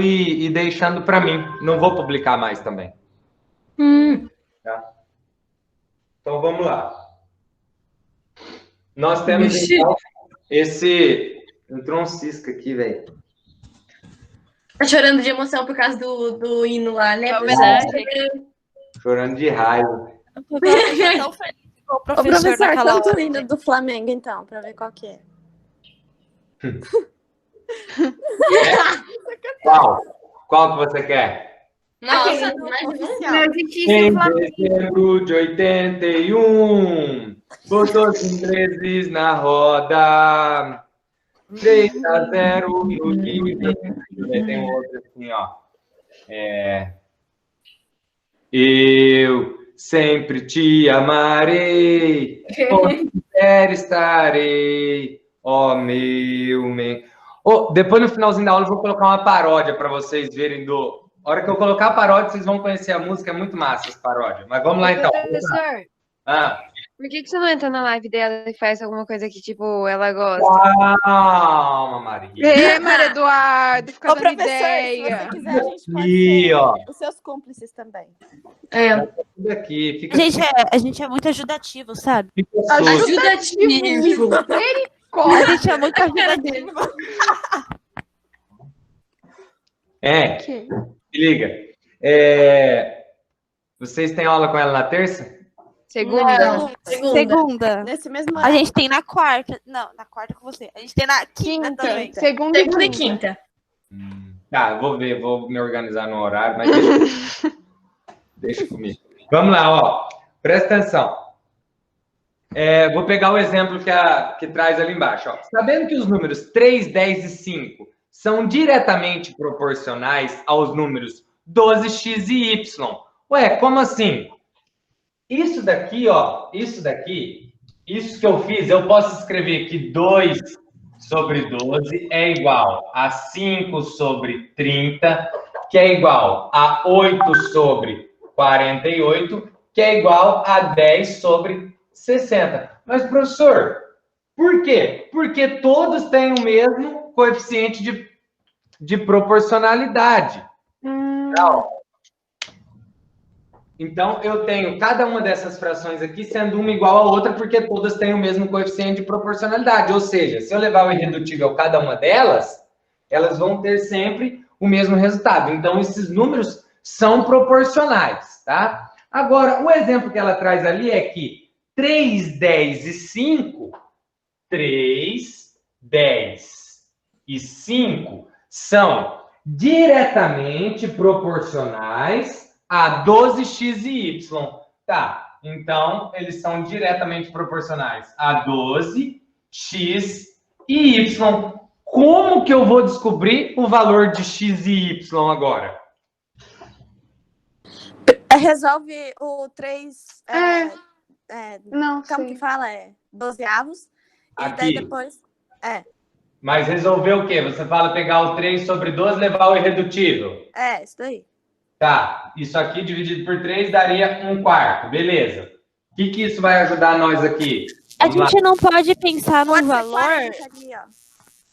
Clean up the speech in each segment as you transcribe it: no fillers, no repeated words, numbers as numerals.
e deixando para mim. Não vou publicar mais também. Tá? Então, vamos lá. Nós temos, então, esse... Entrou um cisco aqui, velho. Tá chorando de emoção por causa do hino lá, né? Chorando de raiva. Eu tô tão feliz com o professor naquela canta o hora. hino do Flamengo, então, pra ver qual que é. Qual que você quer? Nossa, Em dezembro de 81, botou os ingleses na roda. 3-0 no time. Tem um outro assim, ó. Eu sempre te amarei, onde quer estarei, ó meu bem. Depois no finalzinho da aula eu vou colocar uma paródia para vocês verem do... A hora que eu colocar a paródia, vocês vão conhecer a música, é muito massa essa paródia. Mas vamos lá então. Professor, por que você não entra na live dela e faz alguma coisa que, tipo, ela gosta? Calma, Maria. Maria Eduardo, fica dando professor, ideia. se você quiser, a gente pode Aqui, ser ó. os seus cúmplices também. Tudo aqui. Fica A gente é muito ajudativo, sabe? Ajudativo. A gente é muito ajudativo. Se liga. Vocês têm aula com ela na terça? Segunda. Nesse mesmo A horário. gente tem na quarta. Não, na quarta com você. A gente tem na quinta também. Segunda e quinta. Tá, eu vou ver, vou me organizar no horário, mas deixa comigo. Vamos lá, ó. Presta atenção. Vou pegar o exemplo que traz ali embaixo. Ó. Sabendo que os números 3, 10 e 5 são diretamente proporcionais aos números 12x e y. Ué, como assim? Isso daqui, ó, isso que eu fiz, eu posso escrever que 2 sobre 12 é igual a 5 sobre 30, que é igual a 8 sobre 48, que é igual a 10 sobre 60. Mas, professor, por quê? Porque todos têm o mesmo coeficiente de proporcionalidade. Então, eu tenho cada uma dessas frações aqui sendo uma igual a outra, porque todas têm o mesmo coeficiente de proporcionalidade. Ou seja, se eu levar o irredutível a cada uma delas, elas vão ter sempre o mesmo resultado. Então, esses números são proporcionais, tá? Agora, o exemplo que ela traz ali é que 3, 10 e 5, 3, 10 e 5 são diretamente proporcionais a 12x e y. Tá, então eles são diretamente proporcionais a 12x e y. Como que eu vou descobrir o valor de x e y agora? Resolve o 3... Não, como sei. que fala? 12avos. E daí depois... Mas resolver o quê? Você fala pegar o 3 sobre 12 e levar o irredutível. Isso daí. Tá, isso aqui dividido por 3 daria 1/4, beleza. O que isso vai ajudar nós aqui? A gente não pode pensar num Pode ser valor... 40 ali, ó.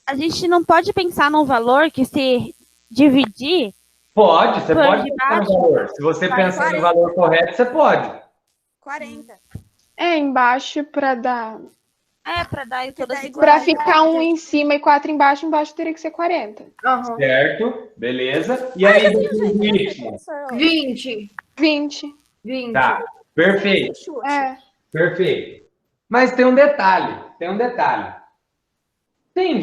A gente não pode pensar num valor que se dividir... Pode, você Por pode de pensar no baixo? valor. Se você Vai, pensar no 40. valor correto, você pode. 40. Embaixo pra dar... pra dar todas daí iguais. Pra ficar um em cima e 4 embaixo, embaixo teria que ser 40. Certo, beleza. E aí, depois do y? 20. Tá, perfeito, perfeito. Mas tem um detalhe, Tem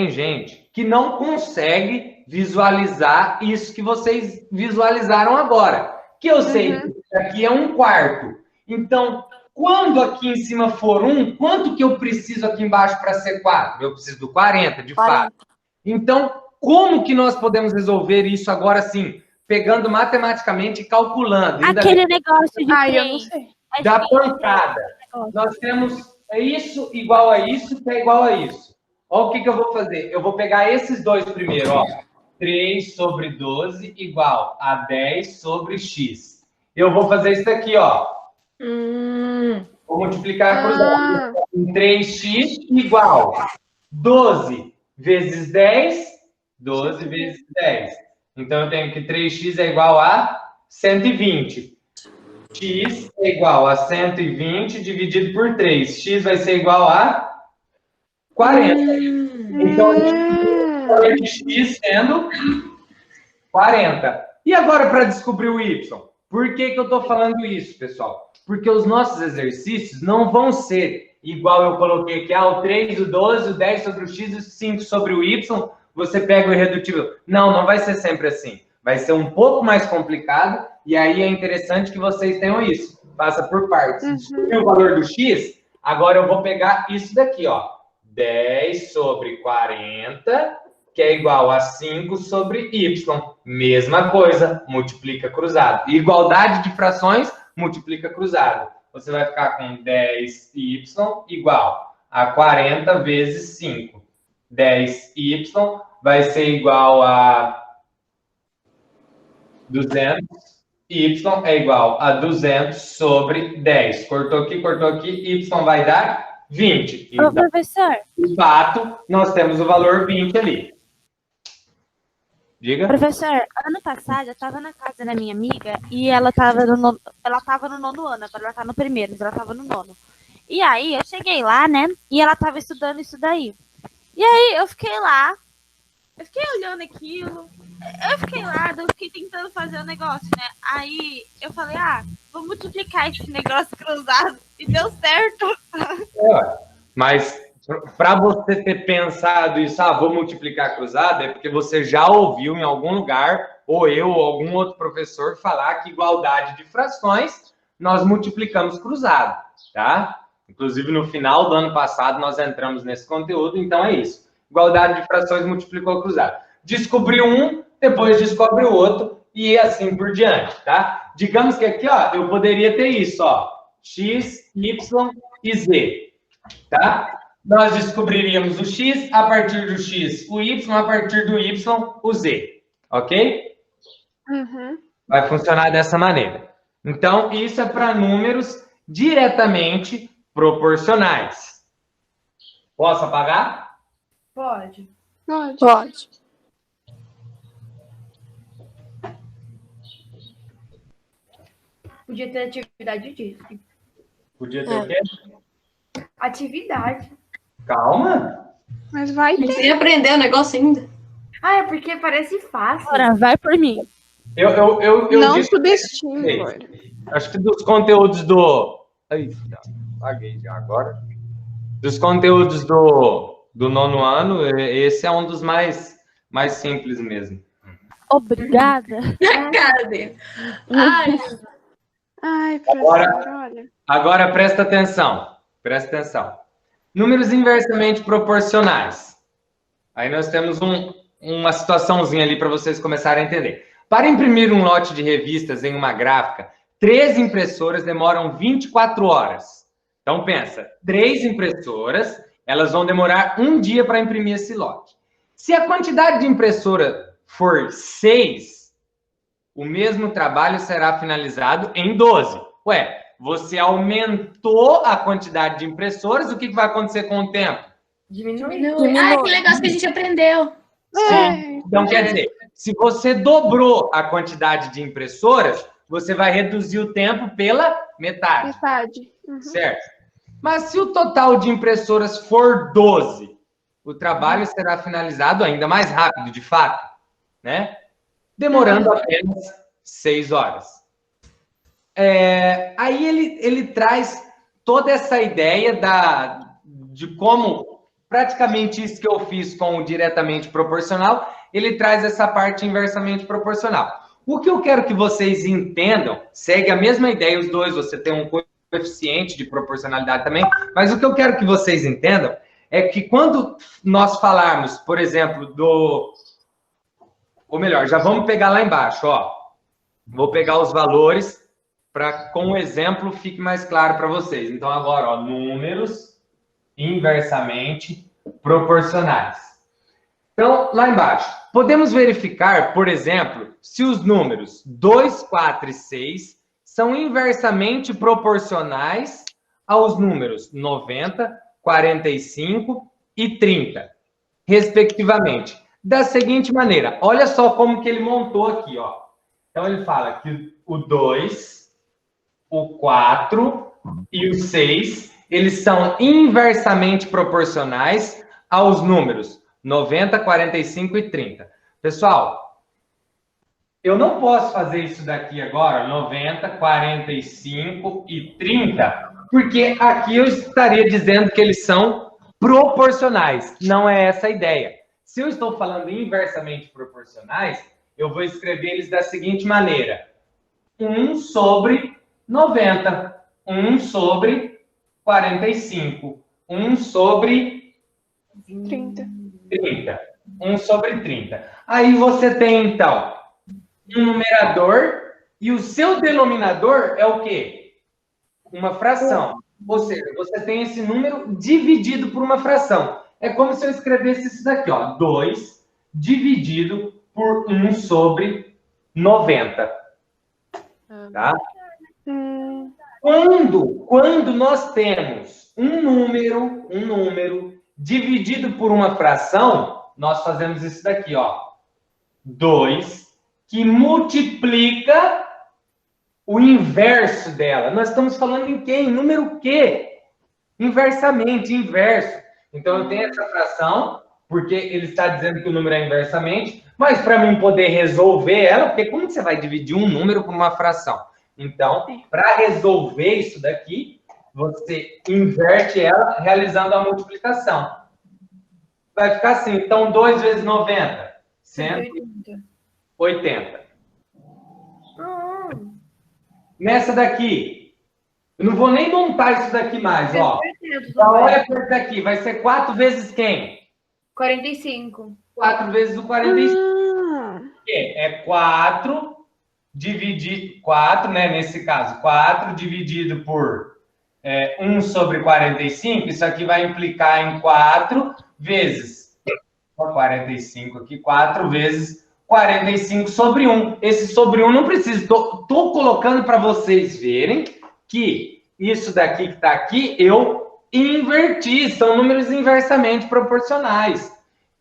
gente que não consegue visualizar isso que vocês visualizaram agora. Que eu sei que isso aqui é 1/4. Então, quando aqui em cima for 1, quanto que eu preciso aqui embaixo para ser 4? Eu preciso do 40, de fato. Então, como que nós podemos resolver isso agora sim? Pegando matematicamente e calculando. Aquele negócio de Eu não sei. Da pancada. Nós temos isso igual a isso, que é igual a isso. Olha o que eu vou fazer. Eu vou pegar esses dois primeiro, ó. 3 sobre 12 igual a 10 sobre x. Eu vou fazer isso daqui, ó. Vou multiplicar por 10. 3x igual 12 vezes 10, 12 vezes 10. Então, eu tenho que 3x é igual a 120. X é igual a 120 dividido por 3. X vai ser igual a 40. Então, a gente tem o valor de x sendo 40. E agora, para descobrir o y? Por que eu estou falando isso, pessoal? Porque os nossos exercícios não vão ser igual eu coloquei aqui, o 3, o 12, o 10 sobre o x e o 5 sobre o y, você pega o irredutível. Não vai ser sempre assim. Vai ser um pouco mais complicado, e aí é interessante que vocês tenham isso. Passa por partes. Descobrir o valor do x, agora eu vou pegar isso daqui, ó. 10 sobre 40, que é igual a 5 sobre y. Mesma coisa, multiplica cruzado. Igualdade de frações, multiplica cruzado. Você vai ficar com 10y igual a 40 vezes 5. 10y vai ser igual a 200. Y é igual a 200 sobre 10. Cortou aqui, y vai dar 20. Então, Ô, professor. de fato, nós temos o valor 20 ali. Diga. Professor, ano passado eu estava na casa da minha amiga e ela estava no nono ano, agora ela está no primeiro, mas ela estava no nono. E aí eu cheguei lá, né? E ela estava estudando isso daí. E aí eu fiquei lá, eu fiquei olhando aquilo, eu fiquei tentando fazer o negócio, né? Aí eu falei, vou multiplicar esse negócio cruzado. E deu certo. Mas para você ter pensado isso, vou multiplicar cruzado, é porque você já ouviu em algum lugar, ou eu, ou algum outro professor, falar que igualdade de frações, nós multiplicamos cruzado, tá? Inclusive, no final do ano passado, nós entramos nesse conteúdo, então é isso. Igualdade de frações multiplicou cruzado. Descobriu um, depois descobre o outro, e assim por diante, tá? Digamos que aqui, ó, eu poderia ter isso, ó, x, y e z, tá? Nós descobriríamos o x, a partir do x, o y, a partir do y, o z. Ok? Vai funcionar dessa maneira. Então, isso é para números diretamente proporcionais. Posso apagar? Pode. Pode. Podia ter atividade disso. Podia ter o quê? Atividade. Calma. Mas vai ter. Você aprender o negócio ainda. É porque parece fácil. Ora, vai por mim. Eu Não disse- subestime, Glória. Acho que dos conteúdos do... Ai, apaguei já agora. Dos conteúdos do nono ano, esse é um dos mais simples mesmo. Obrigada. Na cara dele. Ai, Ai, professor, olha. Agora presta atenção. Presta atenção. Números inversamente proporcionais. Aí nós temos uma situaçãozinha ali para vocês começarem a entender. Para imprimir um lote de revistas em uma gráfica, 3 impressoras demoram 24 horas. Então pensa, 3 impressoras, elas vão demorar 1 dia para imprimir esse lote. Se a quantidade de impressora for 6, o mesmo trabalho será finalizado em 12. Ué, você aumentou a quantidade de impressoras, o que vai acontecer com o tempo? diminui. Ai, que legal que a gente aprendeu. Sim. Então, quer dizer, se você dobrou a quantidade de impressoras, você vai reduzir o tempo pela metade. Metade. Certo? Mas se o total de impressoras for 12, o trabalho será finalizado ainda mais rápido, de fato, né? Demorando apenas 6 horas. Aí ele traz toda essa ideia de como, praticamente isso que eu fiz com o diretamente proporcional, ele traz essa parte inversamente proporcional. O que eu quero que vocês entendam, segue a mesma ideia, os dois, você tem um coeficiente de proporcionalidade também, mas o que eu quero que vocês entendam é que quando nós falarmos, por exemplo, ou melhor, já vamos pegar lá embaixo, ó. Vou pegar os valores para, com o exemplo, fique mais claro para vocês. Então, agora, ó, números inversamente proporcionais. Então, lá embaixo, podemos verificar, por exemplo, se os números 2, 4 e 6 são inversamente proporcionais aos números 90, 45 e 30, respectivamente. da seguinte maneira. Olha só como que ele montou aqui, ó. Então, ele fala que o 2, o 4 e o 6, eles são inversamente proporcionais aos números 90, 45 e 30. Pessoal, eu não posso fazer isso daqui agora, 90, 45 e 30, porque aqui eu estaria dizendo que eles são proporcionais. Não é essa a ideia. Se eu estou falando inversamente proporcionais, eu vou escrever eles da seguinte maneira. 1 sobre 90, 1 sobre 45, 1 sobre 30. 30, 1 sobre 30. Aí você tem, então, um numerador e o seu denominador é o quê? Uma fração. Ou seja, você tem esse número dividido por uma fração. É como se eu escrevesse isso daqui, ó. 2 dividido por 1 sobre 90. Tá? Quando nós temos um número dividido por uma fração, nós fazemos isso daqui, ó. 2 que multiplica o inverso dela. Nós estamos falando em quê? Em número quê? Inversamente, inverso. Então, eu tenho essa fração, porque ele está dizendo que o número é inversamente, mas para mim poder resolver ela, porque como você vai dividir um número por uma fração? Então, para resolver isso daqui, você inverte ela realizando a multiplicação. Vai ficar assim, então 2 vezes 90, 180. Nessa daqui, eu não vou nem montar isso daqui mais, ó. Então, olha por isso aqui, vai ser 4 vezes quem? 45. 4 vezes o 45. É 4 dividido, 4, né? Nesse caso, 4 dividido por 1 sobre 45, isso aqui vai implicar em 4 vezes 45 aqui, 4 vezes 45 sobre 1. Esse sobre 1 não precisa. Estou colocando para vocês verem que isso daqui que está aqui, eu inverti. São números inversamente proporcionais.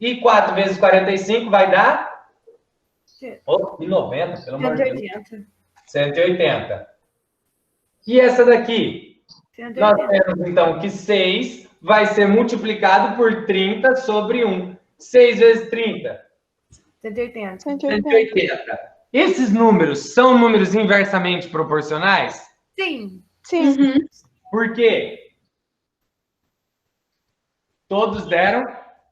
E 4 vezes 45 vai dar? Oh, e 90, pelo amor de Deus. 180. E essa daqui? 180. Nós temos, então, que 6 vai ser multiplicado por 30 sobre 1. 6 vezes 30? 180. 180. Esses números são números inversamente proporcionais? Sim. Sim. Uhum. Por quê? Todos deram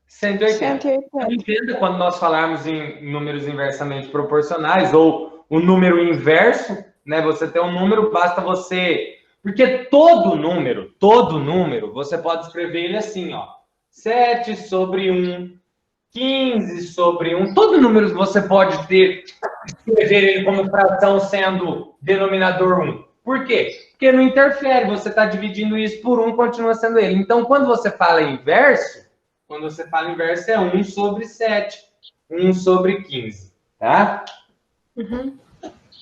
180. Então, entenda quando nós falarmos em números inversamente proporcionais ou o número inverso, né? Você tem um número, basta você... Porque todo número, você pode escrever ele assim, ó. 7 sobre 1, 15 sobre 1. Todo número você pode escrever ele como fração sendo denominador 1. Por quê? Porque não interfere, você está dividindo isso por 1, continua sendo ele. Então, quando você fala inverso, é 1 sobre 7, 1 sobre 15, tá? Uhum.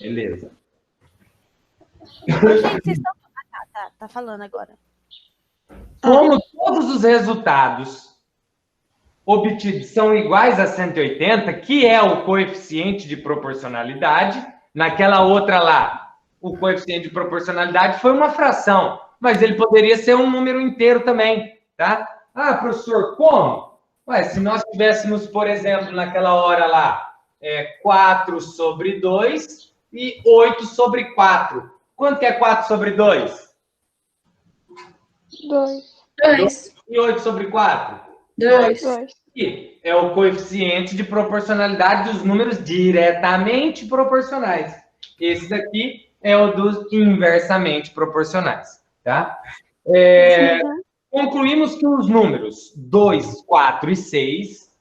Beleza. Gente, vocês estão... Tá falando agora. Como todos os resultados obtidos são iguais a 180, que é o coeficiente de proporcionalidade, naquela outra lá, o coeficiente de proporcionalidade foi uma fração, mas ele poderia ser um número inteiro também, tá? Ah, professor, como? Ué, se nós tivéssemos, por exemplo, naquela hora lá, 4 sobre 2 e 8 sobre 4. Quanto que é 4 sobre 2? 2. E 8 sobre 4? 2. E é o coeficiente de proporcionalidade dos números diretamente proporcionais. Esse daqui é o dos inversamente proporcionais, tá? Concluímos que os números 2, 4 e 6,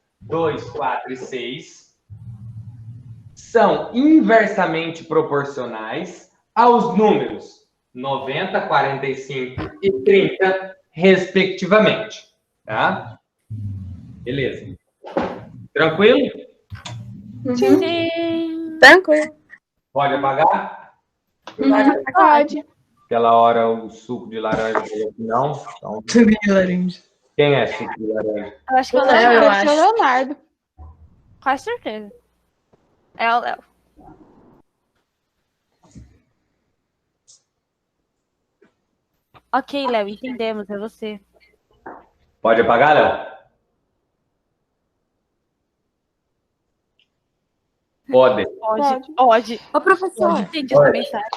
são inversamente proporcionais aos números 90, 45 e 30, respectivamente, tá? Beleza. Tranquilo? Sim. Tranquilo. Pode apagar? Pode. Aquela hora o suco de laranja falou que não. Então, Suco de laranja. quem é suco de laranja? Eu acho que O Léo, eu Deve ser o acho. Leonardo. Quase certeza. É o Léo. Ok, Léo, entendemos, é você. Pode apagar, Léo? Pode. Pode. Ô, professor, Entendi essa mensagem.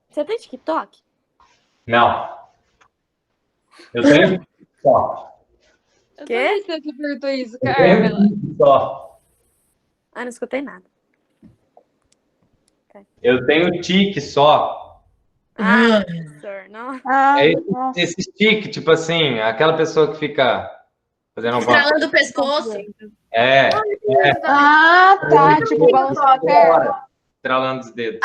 você tem TikTok? Não. Eu tenho só. Eu Quê? também sei que você perguntou isso, Eu Carmela. tenho só. Ah, não escutei nada. Eu tenho tique só. Ah, professor, não. Ah, É nossa. esse tique, tipo assim, aquela pessoa que fica fazendo alguma coisa. Estralando o pescoço. É, Ah, tá. Tipo, balançando a perna. estralando os dedos.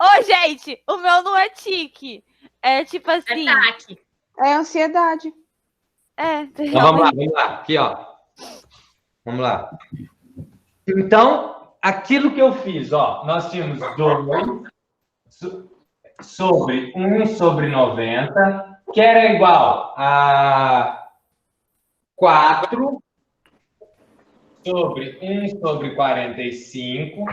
Ô, gente, o meu não é tique. É tipo É assim. taque. É ansiedade. Então, vamos lá. Aqui, ó. Vamos lá. Então, aquilo que eu fiz, ó, nós tínhamos 2 sobre 1 sobre 90, que era igual a 4 sobre 1 sobre 45,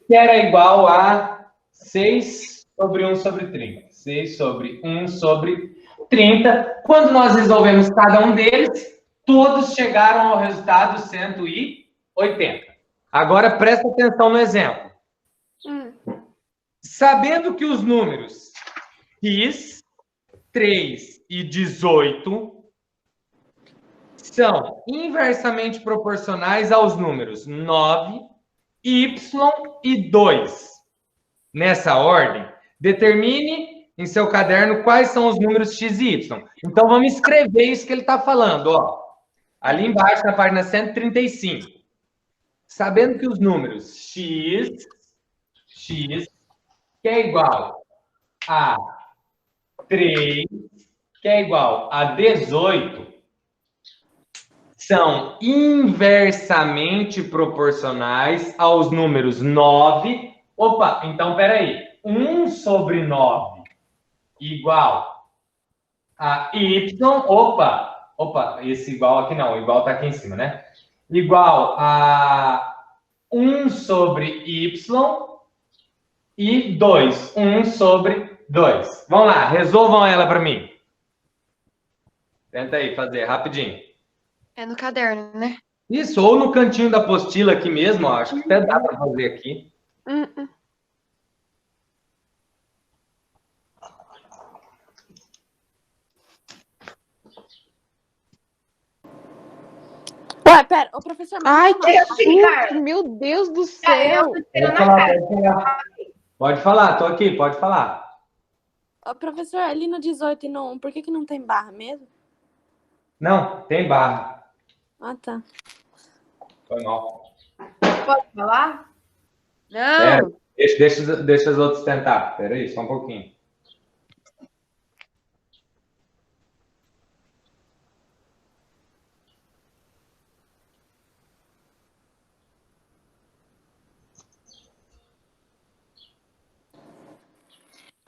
que era igual a 6 sobre 1 sobre 30. 6 sobre 1 sobre 30. Quando nós resolvemos cada um deles, todos chegaram ao resultado 180. Agora, presta atenção no exemplo. Sabendo que os números x, 3 e 18 são inversamente proporcionais aos números 9, y e 2. Nessa ordem, determine em seu caderno quais são os números x e y. Então, vamos escrever isso que ele está falando, ó. Ali embaixo, na página 135. Sabendo que os números x, que é igual a 3, que é igual a 18, são inversamente proporcionais aos números 9. Opa, então, peraí. 1 sobre 9 igual a y. Opa, esse igual aqui não. O igual está aqui em cima, né? Igual a 1 sobre y e 2. 1 sobre 2. Vamos lá, resolvam ela para mim. Tenta aí fazer, rapidinho. É no caderno, né? Isso, ou no cantinho da apostila aqui mesmo, ó, acho que até dá para fazer aqui. Ué, pera, o professor... Ai, que Cara. susto! Meu Deus do céu! Pode falar, tô aqui, pode falar. Ô, professor, ali no 18 e no 1, por que não tem barra mesmo? Não, tem barra. Ah, tá. Foi mal. Pode falar? Não. Deixa os outros tentar. Espera aí, só um pouquinho.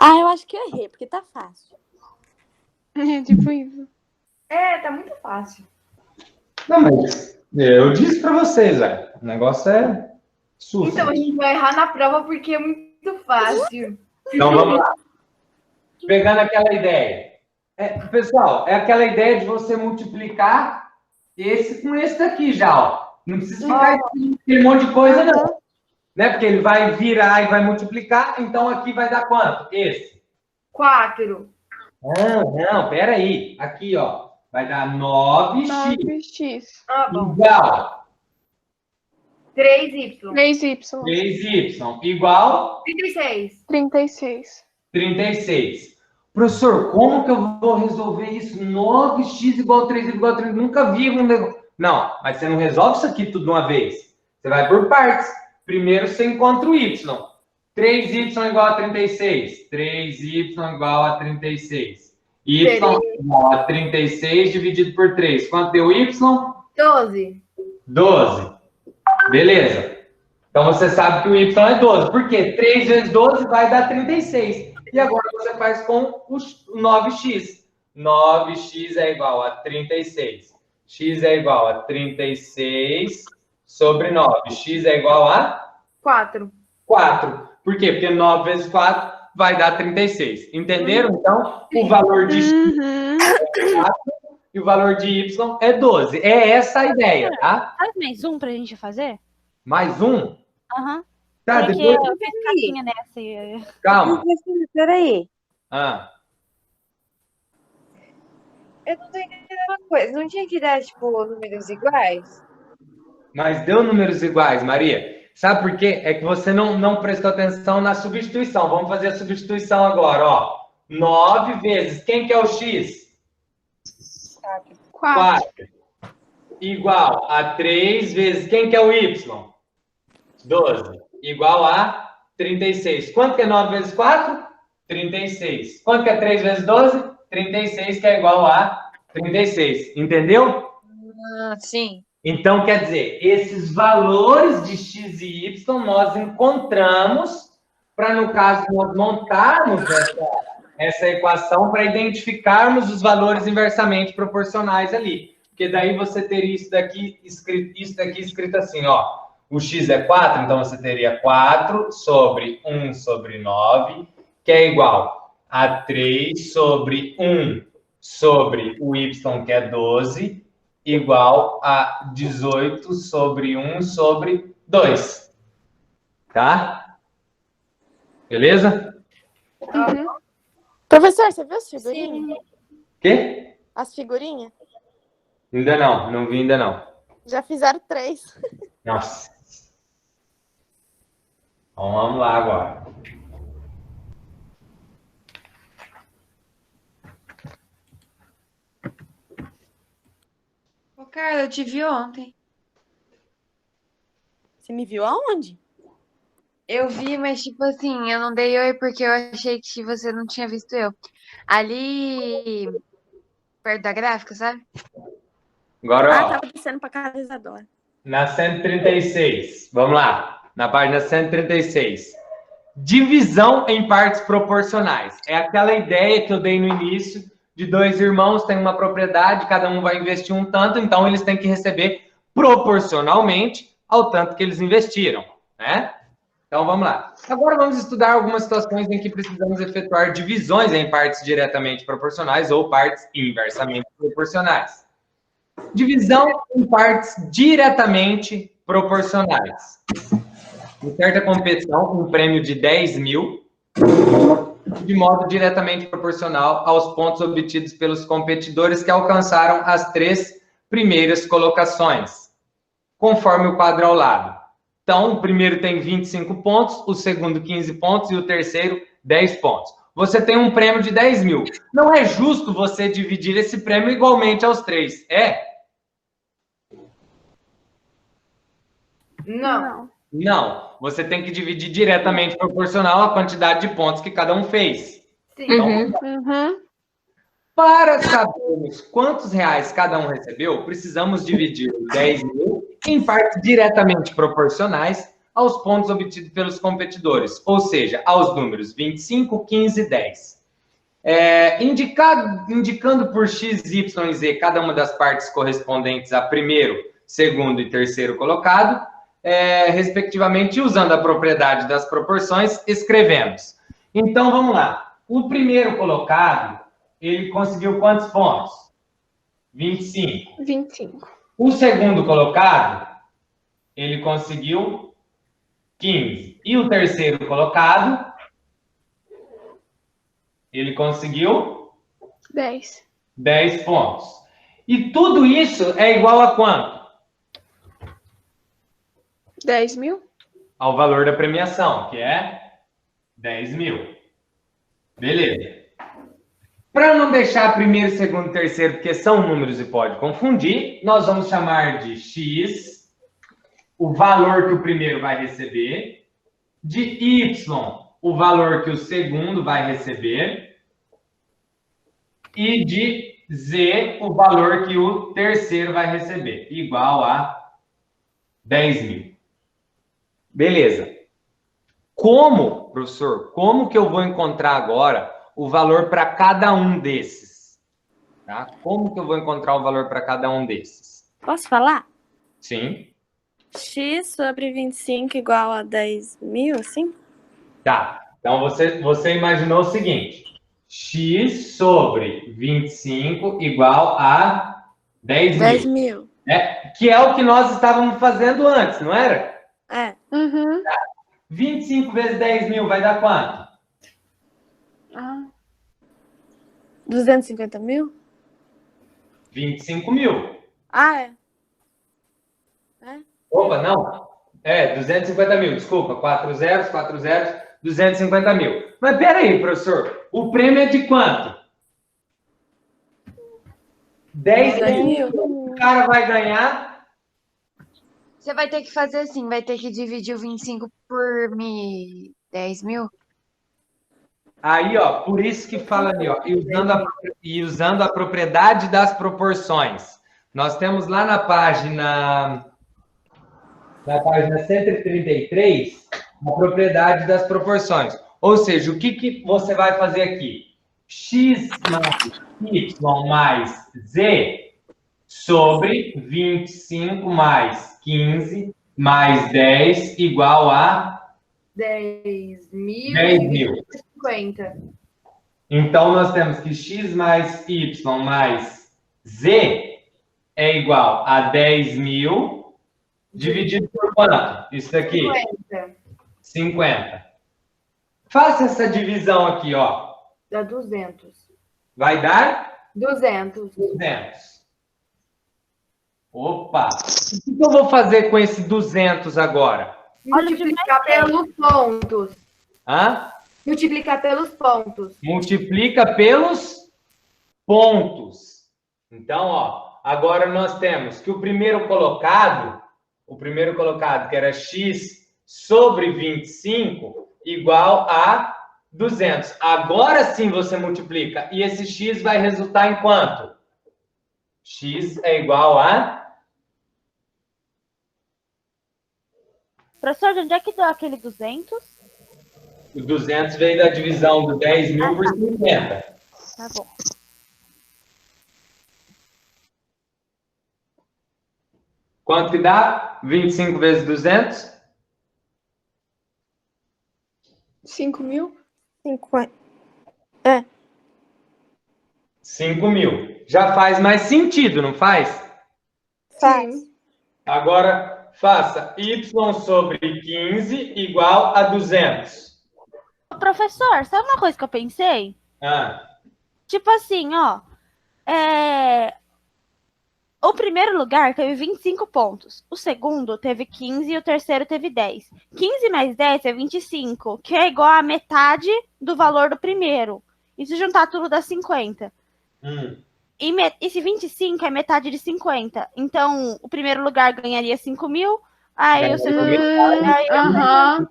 Ah, eu acho que eu errei, porque tá fácil. É tipo isso. É, tá muito fácil. Não, mas eu disse para vocês, velho. O negócio é susto. Então a gente vai errar na prova porque é muito fácil. Então vamos lá. Pegando aquela ideia. Pessoal, é aquela ideia de você multiplicar esse com esse daqui já, ó. Não precisa ficar aquele monte de coisa, não. Né? Porque ele vai virar e vai multiplicar, então aqui vai dar quanto? Esse. 4. Não, peraí. Aqui, ó. Vai dar 9x 9x. Ah, bom. igual 3y. 3y. 3y igual 36. 36. 36. Professor, como que eu vou resolver isso? 9x igual 3y igual a 30. Nunca vi um negócio. Não, mas você não resolve isso aqui tudo de uma vez. Você vai por partes. Primeiro você encontra o y. 3y igual a 36. 3y igual a 36. Y igual a 36 dividido por 3. Quanto deu y? 12. 12. Beleza. Então você sabe que o y é 12. Por quê? 3 vezes 12 vai dar 36. E agora você faz com o 9x. 9x é igual a 36. X é igual a 36 sobre 9. X é igual a 4. 4. Por quê? Porque 9 vezes 4 vai dar 36. Entenderam? Então, o valor de X é 4 e o valor de Y é 12. É essa a ideia, tá? Faz mais um pra gente fazer? Mais um? Aham. Tá, Porque depois... eu fiz caquinha nessa. E... Calma. Peraí. Ah, Eu não tô entendendo uma coisa. Não tinha que dar, tipo, números iguais? mas deu números iguais, Maria. Sabe por quê? É que você não prestou atenção na substituição. Vamos fazer a substituição agora, ó. 9 vezes. Quem que é o X? 4. 4. Igual a 3 vezes. Quem que é o Y? 12. Igual a 36. Quanto que é 9 vezes 4? 36. Quanto que é 3 vezes 12? 36, que é igual a 36. Entendeu? Ah, sim. Então, quer dizer, esses valores de x e y nós encontramos para, no caso, nós montarmos essa equação para identificarmos os valores inversamente proporcionais ali. Porque daí você teria isso daqui escrito assim, ó. O x é 4, então você teria 4 sobre 1 sobre 9, que é igual a 3 sobre 1 sobre o y, que é 12, igual a 18 sobre 1 sobre 2. Tá? Beleza? Uhum. Professor, você viu as figurinhas? Quê? As figurinhas? Ainda não vi ainda não. Já fizeram 3. Nossa. Então, vamos lá agora. Ô, Carla, eu te vi ontem. Você me viu aonde? Eu vi, mas tipo assim, eu não dei oi porque eu achei que você não tinha visto eu. Ali, perto da gráfica, sabe? Agora, ó. Tava descendo pra casa da Isadora. Na 136. Vamos lá. Na página 136. Divisão em partes proporcionais. É aquela ideia que eu dei no início de dois irmãos têm uma propriedade, cada um vai investir um tanto, então eles têm que receber proporcionalmente ao tanto que eles investiram, né? Então vamos lá. Agora vamos estudar algumas situações em que precisamos efetuar divisões em partes diretamente proporcionais ou partes inversamente proporcionais. Divisão em partes diretamente proporcionais. Em certa competição, um prêmio de 10 mil, de modo diretamente proporcional aos pontos obtidos pelos competidores que alcançaram as 3 primeiras colocações, conforme o quadro ao lado. Então, o primeiro tem 25 pontos, o segundo 15 pontos e o terceiro 10 pontos. Você tem um prêmio de 10 mil. Não é justo você dividir esse prêmio igualmente aos 3, é? Não, você tem que dividir diretamente proporcional à quantidade de pontos que cada um fez. Sim. Então, para sabermos quantos reais cada um recebeu, precisamos dividir os 10 mil em partes diretamente proporcionais aos pontos obtidos pelos competidores, ou seja, aos números 25, 15 e 10. Indicando por x, y e z cada uma das partes correspondentes a primeiro, segundo e terceiro colocado, respectivamente, usando a propriedade das proporções, escrevemos. Então, vamos lá. O primeiro colocado, ele conseguiu quantos pontos? 25. 25. O segundo colocado, ele conseguiu 15. E o terceiro colocado, ele conseguiu 10. 10 pontos. E tudo isso é igual a quanto? 10 mil? Ao valor da premiação, que é 10 mil. Beleza. Para não deixar primeiro, segundo, terceiro, porque são números e pode confundir, nós vamos chamar de x, o valor que o primeiro vai receber, de y, o valor que o segundo vai receber, e de z, o valor que o terceiro vai receber, igual a 10 mil. Beleza. Como, professor, como que eu vou encontrar agora o valor para cada um desses? Tá? Como que eu vou encontrar o valor para cada um desses? Posso falar? Sim. X sobre 25 igual a 10.000, assim? Tá. Então, você imaginou o seguinte. X sobre 25 igual a 10 mil. 10.000. Que é o que nós estávamos fazendo antes, não era? É. Uhum. 25 vezes 10 mil vai dar quanto? 250 mil? 25 mil. Ah, é. Opa, não. 250 mil, desculpa. 4 zeros, 250 mil. Mas peraí, professor. O prêmio é de quanto? 10 mil. O cara vai ganhar. Você vai ter que fazer assim, vai ter que dividir o 25 por 10 mil. Aí, ó, por isso que fala ali, ó, e usando a propriedade das proporções. Nós temos lá na página 133, a propriedade das proporções. Ou seja, o que você vai fazer aqui? X mais Y mais Z sobre 25 mais 15 mais 10 igual a 10.050. Então, nós temos que X mais Y mais Z é igual a 10.000 dividido por quanto? Isso daqui? 50. Faça essa divisão aqui, ó. Dá 200. Vai dar? 200. 200. Opa! O que eu vou fazer com esse 200 agora? Multiplicar pelos pontos. Hã? Multiplicar pelos pontos. Multiplica pelos pontos. Então, ó, agora nós temos que o primeiro colocado, que era x sobre 25, igual a 200. Agora sim você multiplica. E esse x vai resultar em quanto? X é igual a... Professor, de onde é que deu aquele 200? O 200 veio da divisão do 10.000 por 50. Tá bom. Quanto que dá? 25 vezes 200? 5 mil? 50. 5.000. Já faz mais sentido, não faz? Faz. Agora, faça y sobre 15 igual a 200. Professor, sabe uma coisa que eu pensei? Tipo assim, ó. O primeiro lugar teve 25 pontos. O segundo teve 15 e o terceiro teve 10. 15 mais 10 é 25, que é igual a metade do valor do primeiro. E se juntar tudo dá 50. E esse 25 é metade de 50. Então, o primeiro lugar ganharia 5.000. Aí o segundo lugar...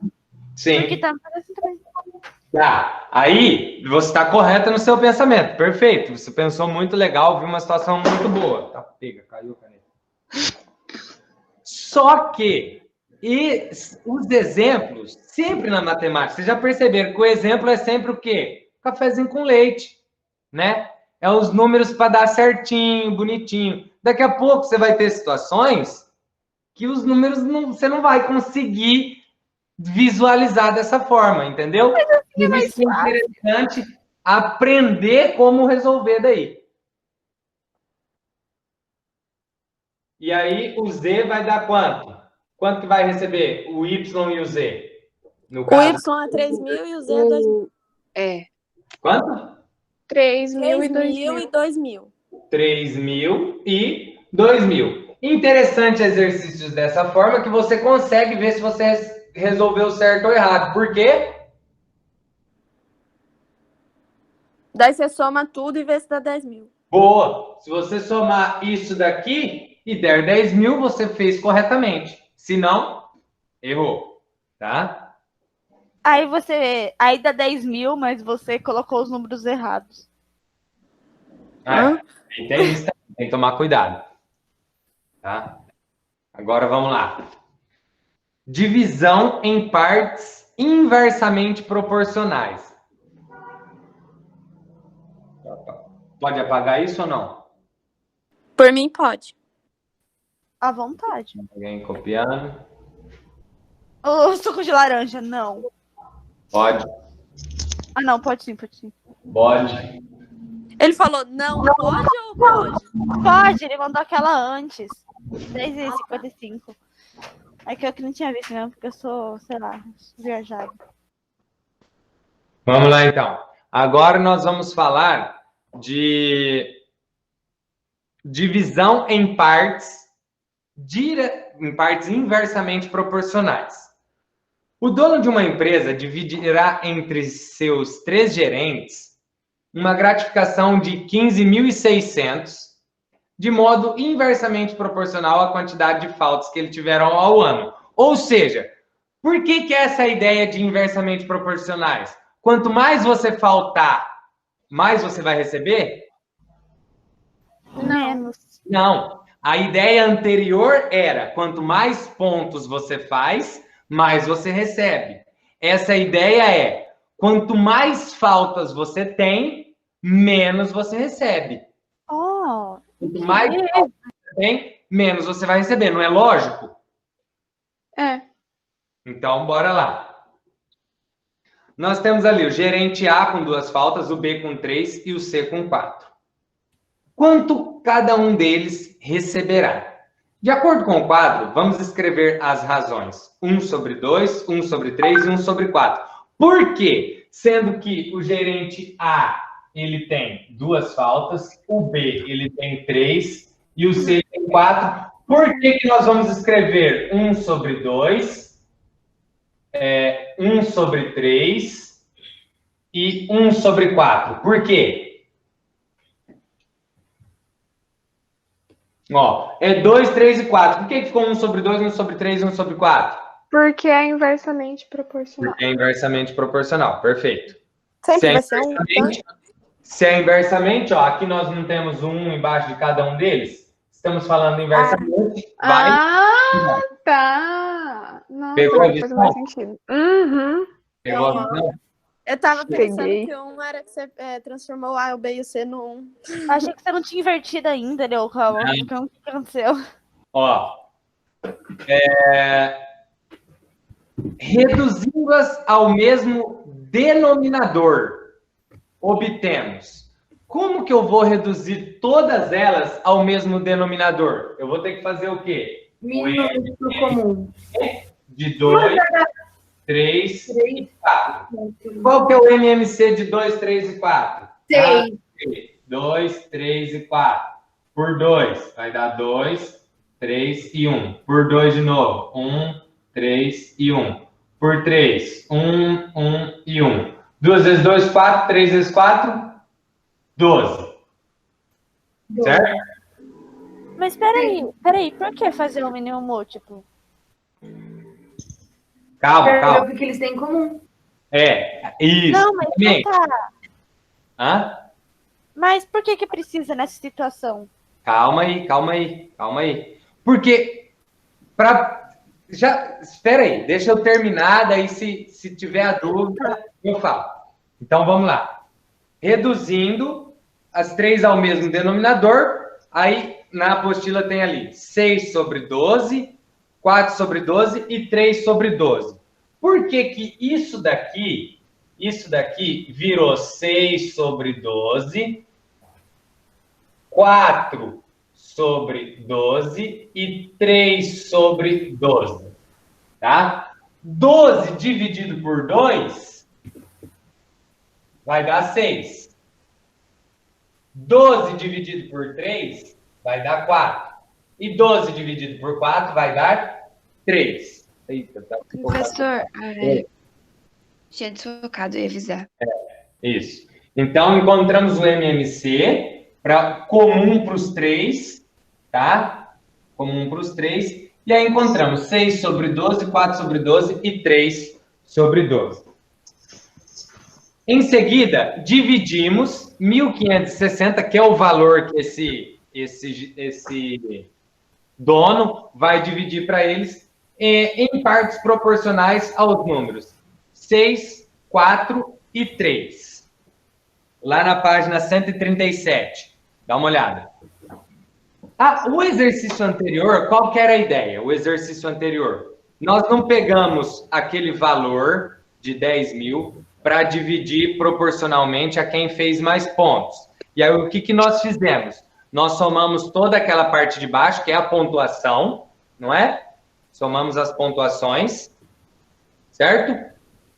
Sim. Porque tá parecendo também. Tá. Aí, você está correta no seu pensamento. Perfeito. Você pensou muito legal, viu uma situação muito boa. Tá, pega, caiu a caneta. Só que os exemplos, sempre na matemática, vocês já perceberam que o exemplo é sempre o quê? Cafezinho com leite, né? É os números para dar certinho, bonitinho. Daqui a pouco você vai ter situações que os números você não vai conseguir visualizar dessa forma, entendeu? Por isso que é interessante aprender como resolver daí. E aí, o Z vai dar quanto? Quanto que vai receber o Y e o Z? No caso, Y é 3.000 e o Z é 2.000. quanto? 3.000 e 3.000 2.000. e 2.000. 3.000 e 2.000. Interessante exercícios dessa forma que você consegue ver se você resolveu certo ou errado. Por quê? Daí você soma tudo e vê se dá 10.000. Boa! Se você somar isso daqui e der 10.000, você fez corretamente. Se não, errou. Tá? Aí dá 10.000, mas você colocou os números errados. Tem isso também, tem que tomar cuidado. Tá? Agora vamos lá. Divisão em partes inversamente proporcionais. Pode apagar isso ou não? Por mim, pode. À vontade. Alguém copiando? O suco de laranja, não. Pode. Ah, não, pode sim, pode sim. Pode. Ele falou não pode ou pode? Pode, ele mandou aquela antes. 3h55. É que eu que não tinha visto mesmo, porque eu sou, sei lá, viajada. Vamos lá, então. Agora nós vamos falar de divisão em partes inversamente proporcionais. O dono de uma empresa dividirá entre seus 3 gerentes uma gratificação de 15.600, de modo inversamente proporcional à quantidade de faltas que ele tiveram ao ano. Ou seja, por que é essa ideia de inversamente proporcionais? Quanto mais você faltar, mais você vai receber? Menos. Não. A ideia anterior era, quanto mais pontos você faz, mais você recebe. Essa ideia é, quanto mais faltas você tem, menos você recebe. Oh, Quanto mais faltas você tem, menos você vai receber. Não é lógico? É. Então, bora lá. Nós temos ali o gerente A com 2 faltas, o B com 3 e o C com 4. Quanto cada um deles receberá? De acordo com o quadro, vamos escrever as razões. 1 sobre 2, 1 sobre 3 e 1 sobre 4. Por quê? Sendo que o gerente A, ele tem 2 faltas, o B, ele tem 3 e o C tem 4. Por que nós vamos escrever 1 sobre 2, 1 sobre 3 e 1 sobre 4? Por quê? Ó, é 2, 3 e 4. Por que ficou 1 sobre 2, 1 sobre 3 e 1 sobre 4? Porque é inversamente proporcional. Porque é inversamente proporcional. Perfeito. Sempre vai ser um. Se é inversamente, ó, aqui nós não temos um embaixo de cada um deles. Estamos falando inversamente. Vai. Ah, tá. Nossa, Pegou a agora faz visão? mais sentido. Uhum. Pegou a visão? Eu tava pensando Peguei. que um era que você transformou o A, o B e o C no 1. achei que você não tinha invertido ainda, Leo. Calma. Então, o que aconteceu? Ó. Reduzindo-as ao mesmo denominador, obtemos. Como que eu vou reduzir todas elas ao mesmo denominador? Eu vou ter que fazer o quê? Mínimo múltiplo comum. De 2, 3 e 4. Qual que é o MMC de 2, 3 e 4? 6. 2, 3 e 4. Por 2, vai dar 2, 3 e 1. Por 2 de novo, 1, 3 e 1. Por 3, 1, 1 e 1. 2 vezes 2, 4. 3 vezes 4, 12. Certo? Mas peraí, por que fazer um mínimo múltiplo? Calma. Porque eles têm em comum. Isso. Não, mas não tá. Hã? Mas por que precisa nessa situação? Calma aí. Porque, espera aí, deixa eu terminar, daí se tiver a dúvida, eu falo. Então, vamos lá. Reduzindo as 3 ao mesmo denominador, aí na apostila tem ali 6 sobre 12, 4 sobre 12 e 3 sobre 12. Por que isso daqui virou 6 sobre 12, 4 sobre 12 e 3 sobre 12, tá? 12 dividido por 2 vai dar 6. 12 dividido por 3 vai dar 4. E 12 dividido por 4 vai dar 3. Eita, tá Professor, tinha desfocado, eu ia avisar. Isso. Então, encontramos o MMC comum para os 3, tá? Comum para os 3. E aí encontramos 6 sobre 12, 4 sobre 12 e 3 sobre 12. Em seguida, dividimos 1.560, que é o valor que esse dono vai dividir para eles, em partes proporcionais aos números 6, 4 e 3. Lá na página 137. Dá uma olhada. O exercício anterior, qual que era a ideia? O exercício anterior. Nós não pegamos aquele valor de 10 mil para dividir proporcionalmente a quem fez mais pontos. E aí, o que nós fizemos? Nós somamos toda aquela parte de baixo, que é a pontuação, não é? Somamos as pontuações, certo?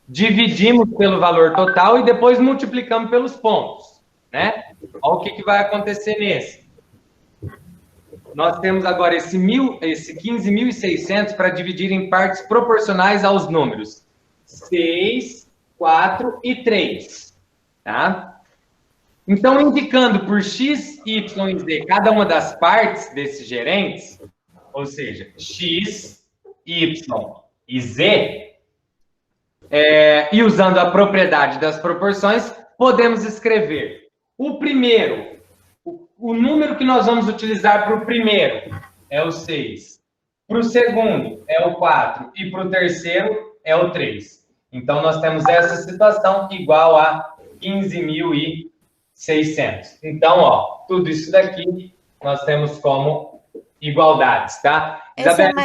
Dividimos pelo valor total e depois multiplicamos pelos pontos, né? Olha o que vai acontecer nesse. Nós temos agora esse 15.600 para dividir em partes proporcionais aos números 6, 4 e 3, tá? Então, indicando por X, Y e Z cada uma das partes desses gerentes, ou seja, X, Y e Z, e usando a propriedade das proporções, podemos escrever o primeiro. O número que nós vamos utilizar para o primeiro é o 6. Para o segundo é o 4. E para o terceiro é o 3. Então, nós temos essa situação igual a 15.600. Então, ó, tudo isso daqui nós temos como igualdades, tá? Isabela,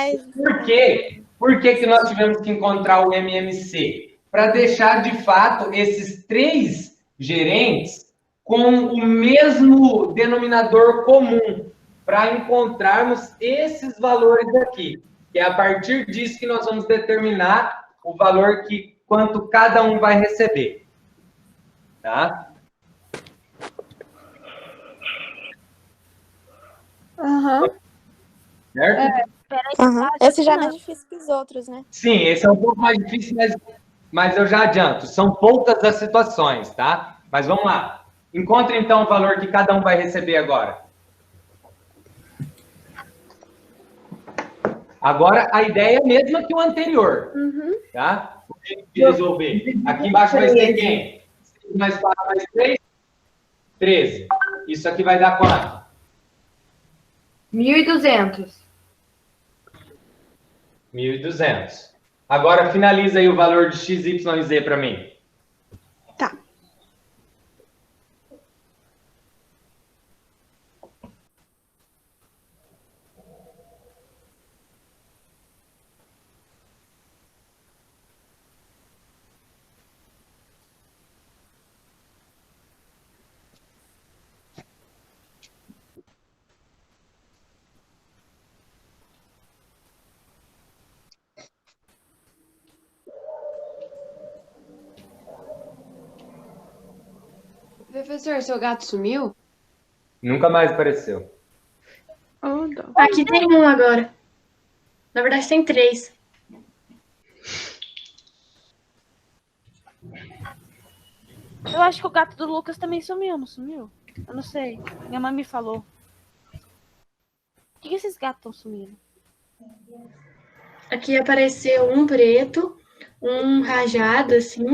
por que nós tivemos que encontrar o MMC? Para deixar, de fato, esses 3 gerentes com o mesmo denominador comum, para encontrarmos esses valores aqui. Que é a partir disso que nós vamos determinar o valor quanto cada um vai receber. Tá? Certo? Esse já é mais difícil que os outros, né? Sim, esse é um pouco mais difícil, mas eu já adianto. São poucas as situações, tá? Mas vamos lá. Encontre, então, o valor que cada um vai receber agora. Agora, a ideia é a mesma que o anterior. Tá? O jeito de resolver. Aqui embaixo vai ser quem? 6 mais 4 mais 3? 13. Isso aqui vai dar quanto? 1.200. 1.200. Agora, finaliza aí o valor de X, Y e Z para mim. Tá. Professor, seu gato sumiu? Nunca mais apareceu. Aqui tem um agora. Na verdade, tem 3. Eu acho que o gato do Lucas também sumiu, não sumiu? Eu não sei. Minha mãe me falou. Por que esses gatos estão sumindo? Aqui apareceu um preto, um rajado, assim,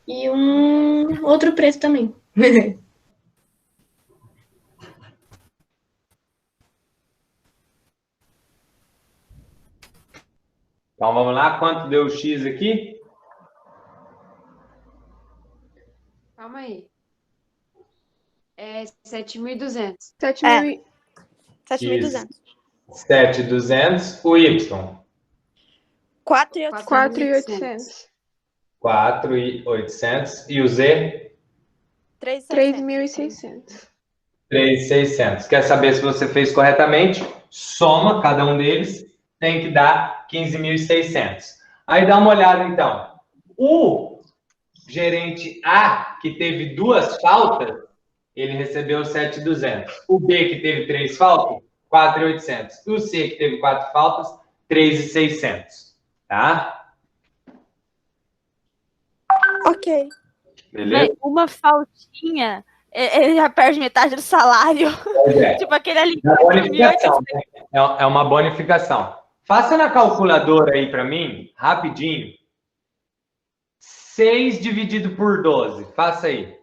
e um outro preto também. Então, vamos lá. Quanto deu o X aqui? Calma aí. É 7.200. 7.200. 7.200. O Y? 4.800. 4.800. 4.800. E o Z? 3.600. 3.600. Quer saber se você fez corretamente? Soma cada um deles, tem que dar 15.600. Aí dá uma olhada, então. O gerente A, que teve 2 faltas, ele recebeu 7.200. O B, que teve 3 faltas, 4.800. E o C, que teve 4 faltas, 3.600. Tá? Ok. Beleza? Véi, uma faltinha, ele já perde metade do salário. Pois é. Tipo aquele ali. É uma bonificação, né? É uma bonificação. Faça na calculadora aí para mim, rapidinho. 6 dividido por 12. Faça aí.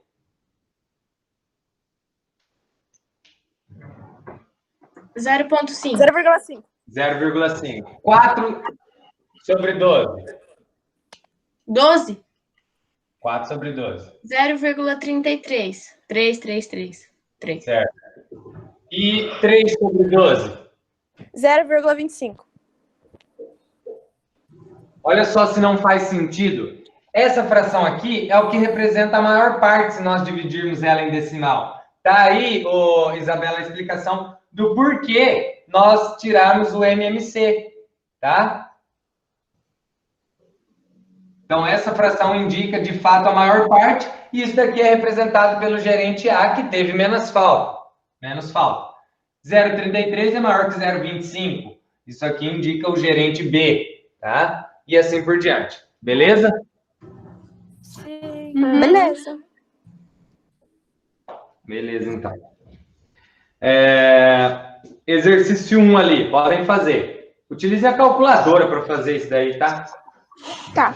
0,5. 0,5. 0,5. 4 sobre 12. 12. 4 sobre 12. 0,33. 3. Certo. E 3 sobre 12? 0,25. Olha só se não faz sentido. Essa fração aqui é o que representa a maior parte se nós dividirmos ela em decimal. Tá aí, Isabela, a explicação do porquê nós tirarmos o MMC, tá? Então, essa fração indica, de fato, a maior parte, e isso daqui é representado pelo gerente A, que teve menos falta. 0,33 é maior que 0,25. Isso aqui indica o gerente B, tá? E assim por diante. Beleza? Sim. Beleza. Beleza, então. Exercício 1 ali, podem fazer. Utilize a calculadora para fazer isso daí, tá? Tá.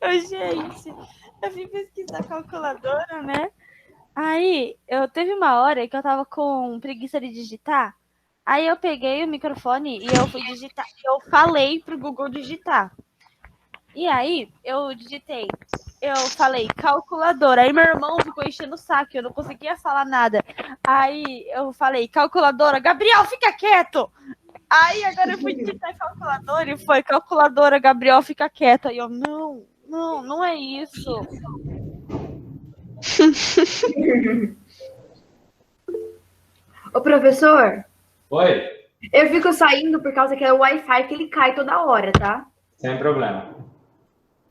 Ô, gente, eu vim pesquisar calculadora, né? Aí, teve uma hora que eu tava com preguiça de digitar. Aí eu peguei o microfone e eu fui digitar. Eu falei pro Google digitar. E aí, eu falei calculadora. Aí meu irmão ficou enchendo o saco, eu não conseguia falar nada. Aí eu falei calculadora. Gabriel, fica quieto! Aí agora eu fui digitar calculadora e foi calculadora, Gabriel, fica quieto. Aí eu, não é isso. Ô, professor, Oi? eu fico saindo por causa que é o Wi-Fi que ele cai toda hora, tá? Sem problema.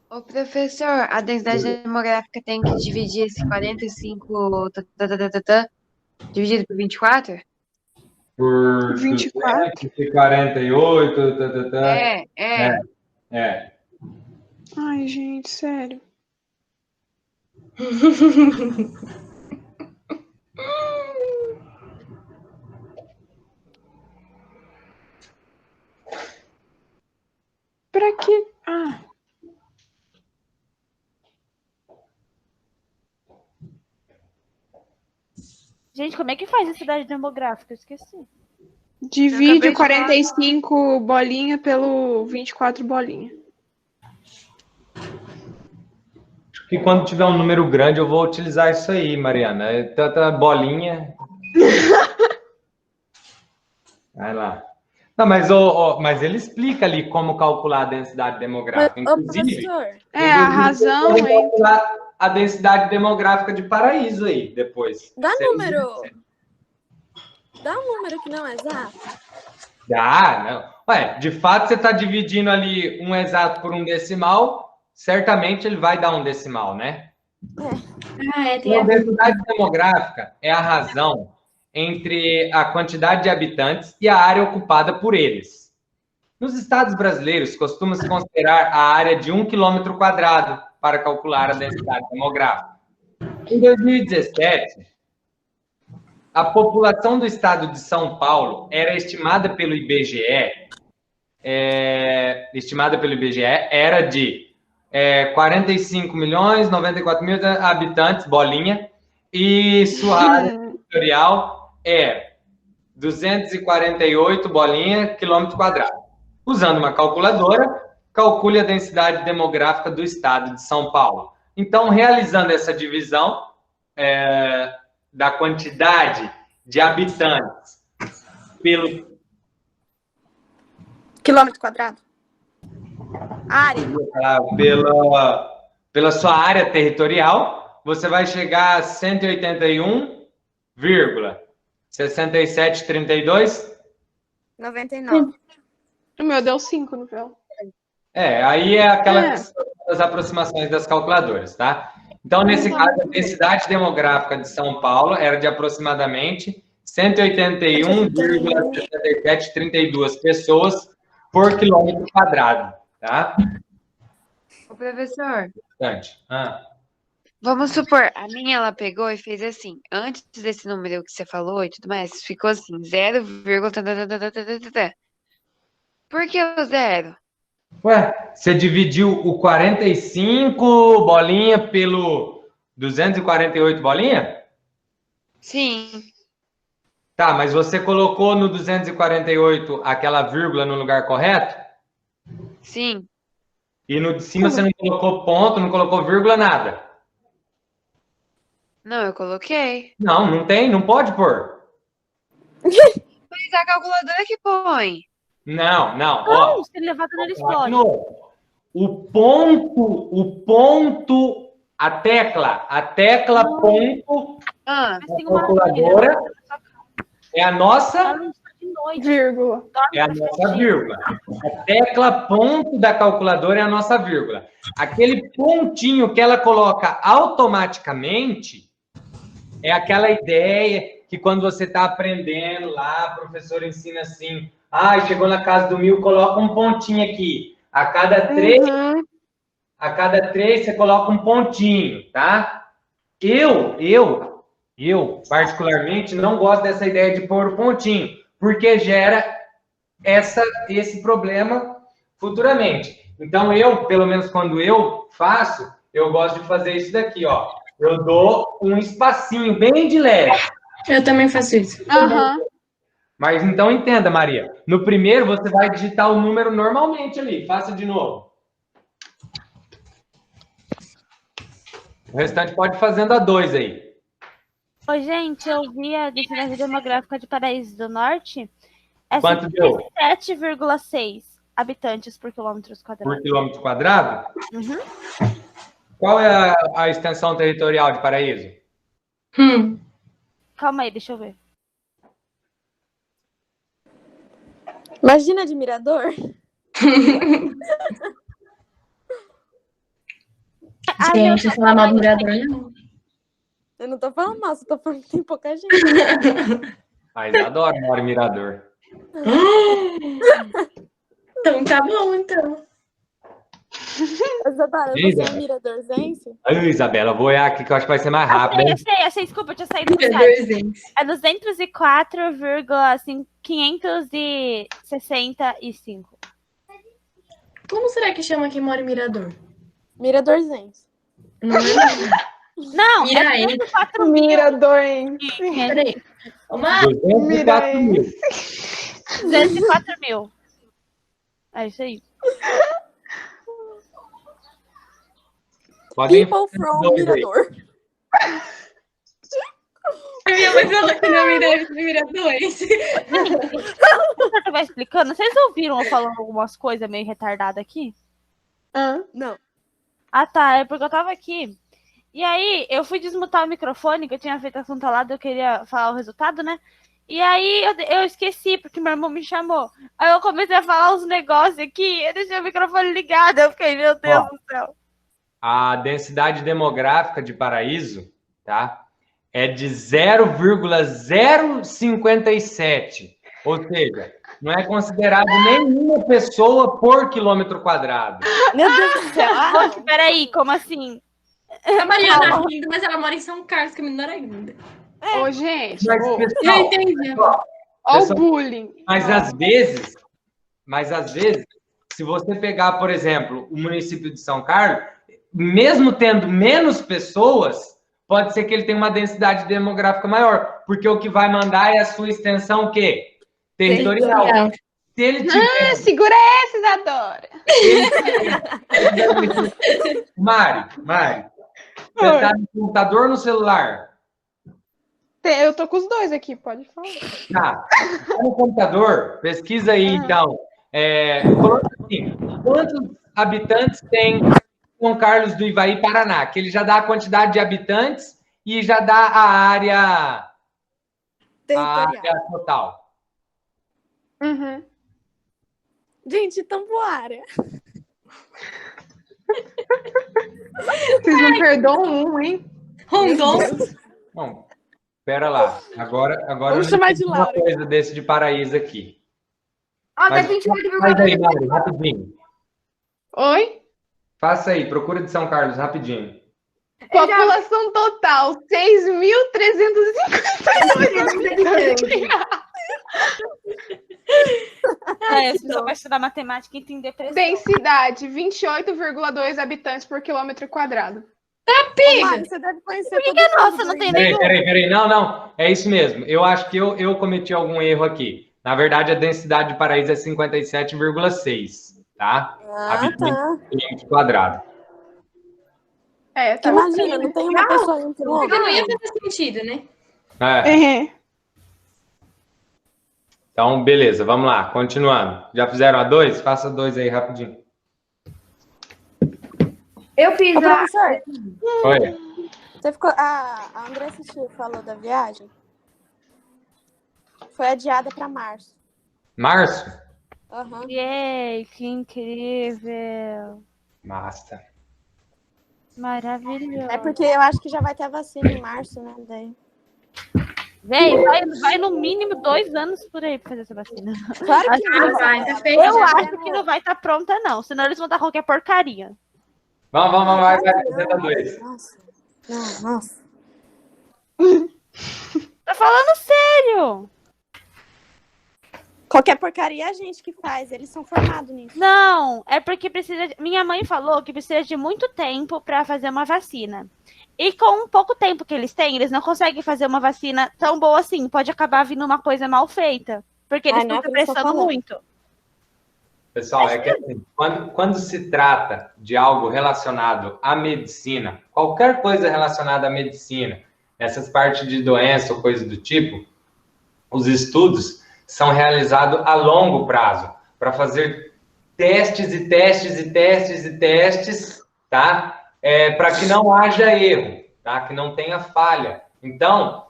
Ô, professor, a densidade demográfica tem que dividir esse 45 dividido por 24? Por 24. 248. É. Ai, gente, sério. Pra quê? Ah, Gente, como é que faz a cidade demográfica? Eu esqueci. divide o 45 bolinha pelo 24 bolinha. Acho que quando tiver um número grande eu vou utilizar isso aí, Mariana. É tanta bolinha. Vai lá. Não, mas ele explica ali como calcular a densidade demográfica. Ô, Inclusive, professor, A razão pode é. calcular a densidade demográfica de Paraíso aí, depois. dá Você- número que não é exato. Dá, não. Ué, de fato, você está dividindo ali um exato por um decimal, certamente ele vai dar um decimal, né? Tem A a densidade demográfica é a razão entre a quantidade de habitantes e a área ocupada por eles. Nos estados brasileiros, costuma-se considerar a área de 1 quilômetro quadrado para calcular a densidade demográfica. Em 2017, a população do estado de São Paulo era estimada pelo IBGE, era de 45.094.000 habitantes, bolinha, e sua área territorial é 248, bolinha, quilômetro quadrado. Usando uma calculadora, calcule a densidade demográfica do estado de São Paulo. Então, realizando essa divisão da quantidade de habitantes pelo Quilômetro quadrado. Área. pela sua área territorial, você vai chegar a 181,6732. 99. O meu deu 5 no véu. Aí é aquelas das aproximações das calculadoras, tá? Então, nesse caso, a densidade demográfica de São Paulo era de aproximadamente 181,6732 pessoas por quilômetro quadrado, tá? Ô, professor, Bastante. vamos supor, a minha ela pegou e fez assim, antes desse número que você falou e tudo mais, ficou assim, 0, por que o 0? Ué, você dividiu o 45 bolinha pelo 248 bolinha? Sim. Tá, mas você colocou no 248 aquela vírgula no lugar correto? Sim. E no de cima você não colocou ponto, não colocou vírgula, nada? Não, eu coloquei. Não, não tem, não pode pôr. Mas a calculadora que põe. Não, Não, ó. se levado nele De explode. novo. O ponto, a tecla ponto Ah, Mas da tem uma calculadora é a nossa, Ela de noite. Vírgula. é a nossa vírgula. A tecla ponto da calculadora é a nossa vírgula. Aquele pontinho que ela coloca automaticamente é aquela ideia que quando você está aprendendo lá, a professora ensina assim, chegou na casa do 1000, coloca um pontinho aqui. A cada três você coloca um pontinho, tá? Eu particularmente não gosto dessa ideia de pôr o pontinho, porque gera esse problema futuramente. Então pelo menos quando eu faço, eu gosto de fazer isso daqui, ó. Eu dou um espacinho bem de leve. Eu também faço isso. Aham. Mas então entenda, Maria. No primeiro você vai digitar o número normalmente ali. Faça de novo. O restante pode ir fazendo a 2 aí. Oi, gente, eu vi a densidade demográfica de Paraíso do Norte. É Quanto deu? 7,6 habitantes por quilômetro quadrado. Por quilômetro quadrado? Uhum. Qual é a extensão territorial de Paraíso? Calma aí, deixa eu ver. Imagina de Mirador. Gente, falar mal do mirador, não. Eu não tô falando mal, só tô falando que tem pouca gente. Mas eu adoro Mora Mirador. Então tá bom, então. Isadora, você é miradorzense? Ai, Isabela, eu vou olhar aqui que eu acho que vai ser mais rápido. hein? Achei, desculpa, eu tinha saído do site. Miradorzense. É 204,565. Como será que chama quem mora em Mirador? Miradorzense. Não é? Não, Miraí. é 204 mil. Mirador, hein? Peraí. Ô, Mari, 204 mil. 204 mil. É isso aí. Podem People from dois aí. Mirador. a minha mãe falou que não me deve Miradores. Você tava explicando? Vocês ouviram eu falando algumas coisas meio retardadas aqui? Não. Ah, tá. É porque eu tava aqui. E aí, eu fui desmutar o microfone, que eu tinha feito assunto lá, eu queria falar o resultado, né? E aí, eu esqueci, porque meu irmão me chamou. Aí eu comecei a falar uns negócios aqui, eu deixei o microfone ligado. Eu fiquei, meu Deus do céu. A densidade demográfica de Paraíso, tá? É de 0,057. Ou seja, não é considerado nenhuma pessoa por quilômetro quadrado. Meu Deus do céu. Gente, peraí, como assim? A Mariana rindo, mas ela mora em São Carlos, que é menor ainda. Ô, gente, Mas, ó pessoal, entendi. o bullying. mas às vezes, se você pegar, por exemplo, o município de São Carlos, mesmo tendo menos pessoas, pode ser que ele tenha uma densidade demográfica maior, porque o que vai mandar é a sua extensão o quê? Territorial. Se ele tiver... Segura essa, Isadora. Mari, você tá no computador ou no celular? Eu tô com os dois aqui, pode falar. Tá. No computador, pesquisa aí, então. Coloca assim, quantos habitantes tem São Carlos do Ivaí, Paraná? Que ele já dá a quantidade de habitantes e já dá a área total. Uhum. Gente, Tamboara. Vocês não perdoam hein? Rondon. Bom, pera lá. Agora Vamos eu chamar entendi de uma Laura. coisa desse de Paraíso aqui. Ó, Mas tá 28,2. faz aí, Mari, rapidinho. Oi? Faça aí, procura de São Carlos, rapidinho. População total, 6.352. Se você vai estudar matemática e entender pressão. Densidade, 28,2 habitantes por quilômetro quadrado. Tá Pega! Você deve conhecer Por que todo que a mundo nossa não aí. tem nenhum? Peraí. Não. É isso mesmo. Eu acho que eu cometi algum erro aqui. Na verdade, a densidade de Paraíso é 57,6, tá? Ah, tá. Quilômetro quadrado. É, tá. Imagina, não tem uma pessoa entre Porque não ia outra. fazer sentido, né? É. Então, beleza, vamos lá, continuando. Já fizeram a 2? Faça 2 aí rapidinho. Eu fiz Ô, a. professor, Oi. você ficou... a André assistiu, falou da viagem. Foi adiada para março. Março? Aham. Yay, que incrível. Massa. Maravilhoso. É porque eu acho que já vai ter a vacina em março, né? Daí... Véi, vai no mínimo 2 anos por aí pra fazer essa vacina. Claro que Ah, não. vai, tá feito. Eu já. acho que não vai estar pronta, não. Senão eles vão dar qualquer porcaria. Vai, Claro que fazer a 2. Nossa. Não, nossa. Tá falando sério? Qualquer porcaria é a gente que faz. Eles são formados nisso. Não, é porque precisa. Minha mãe falou que precisa de muito tempo pra fazer uma vacina. E com um pouco tempo que eles têm, eles não conseguem fazer uma vacina tão boa assim. Pode acabar vindo uma coisa mal feita. Porque eles não estão é o que eu tô apressando falando. muito. Pessoal, é que assim, quando se trata de algo relacionado à medicina, qualquer coisa relacionada à medicina, essas partes de doença ou coisa do tipo, os estudos são realizados a longo prazo, para fazer testes, tá? Para que não haja erro, tá? Que não tenha falha. Então,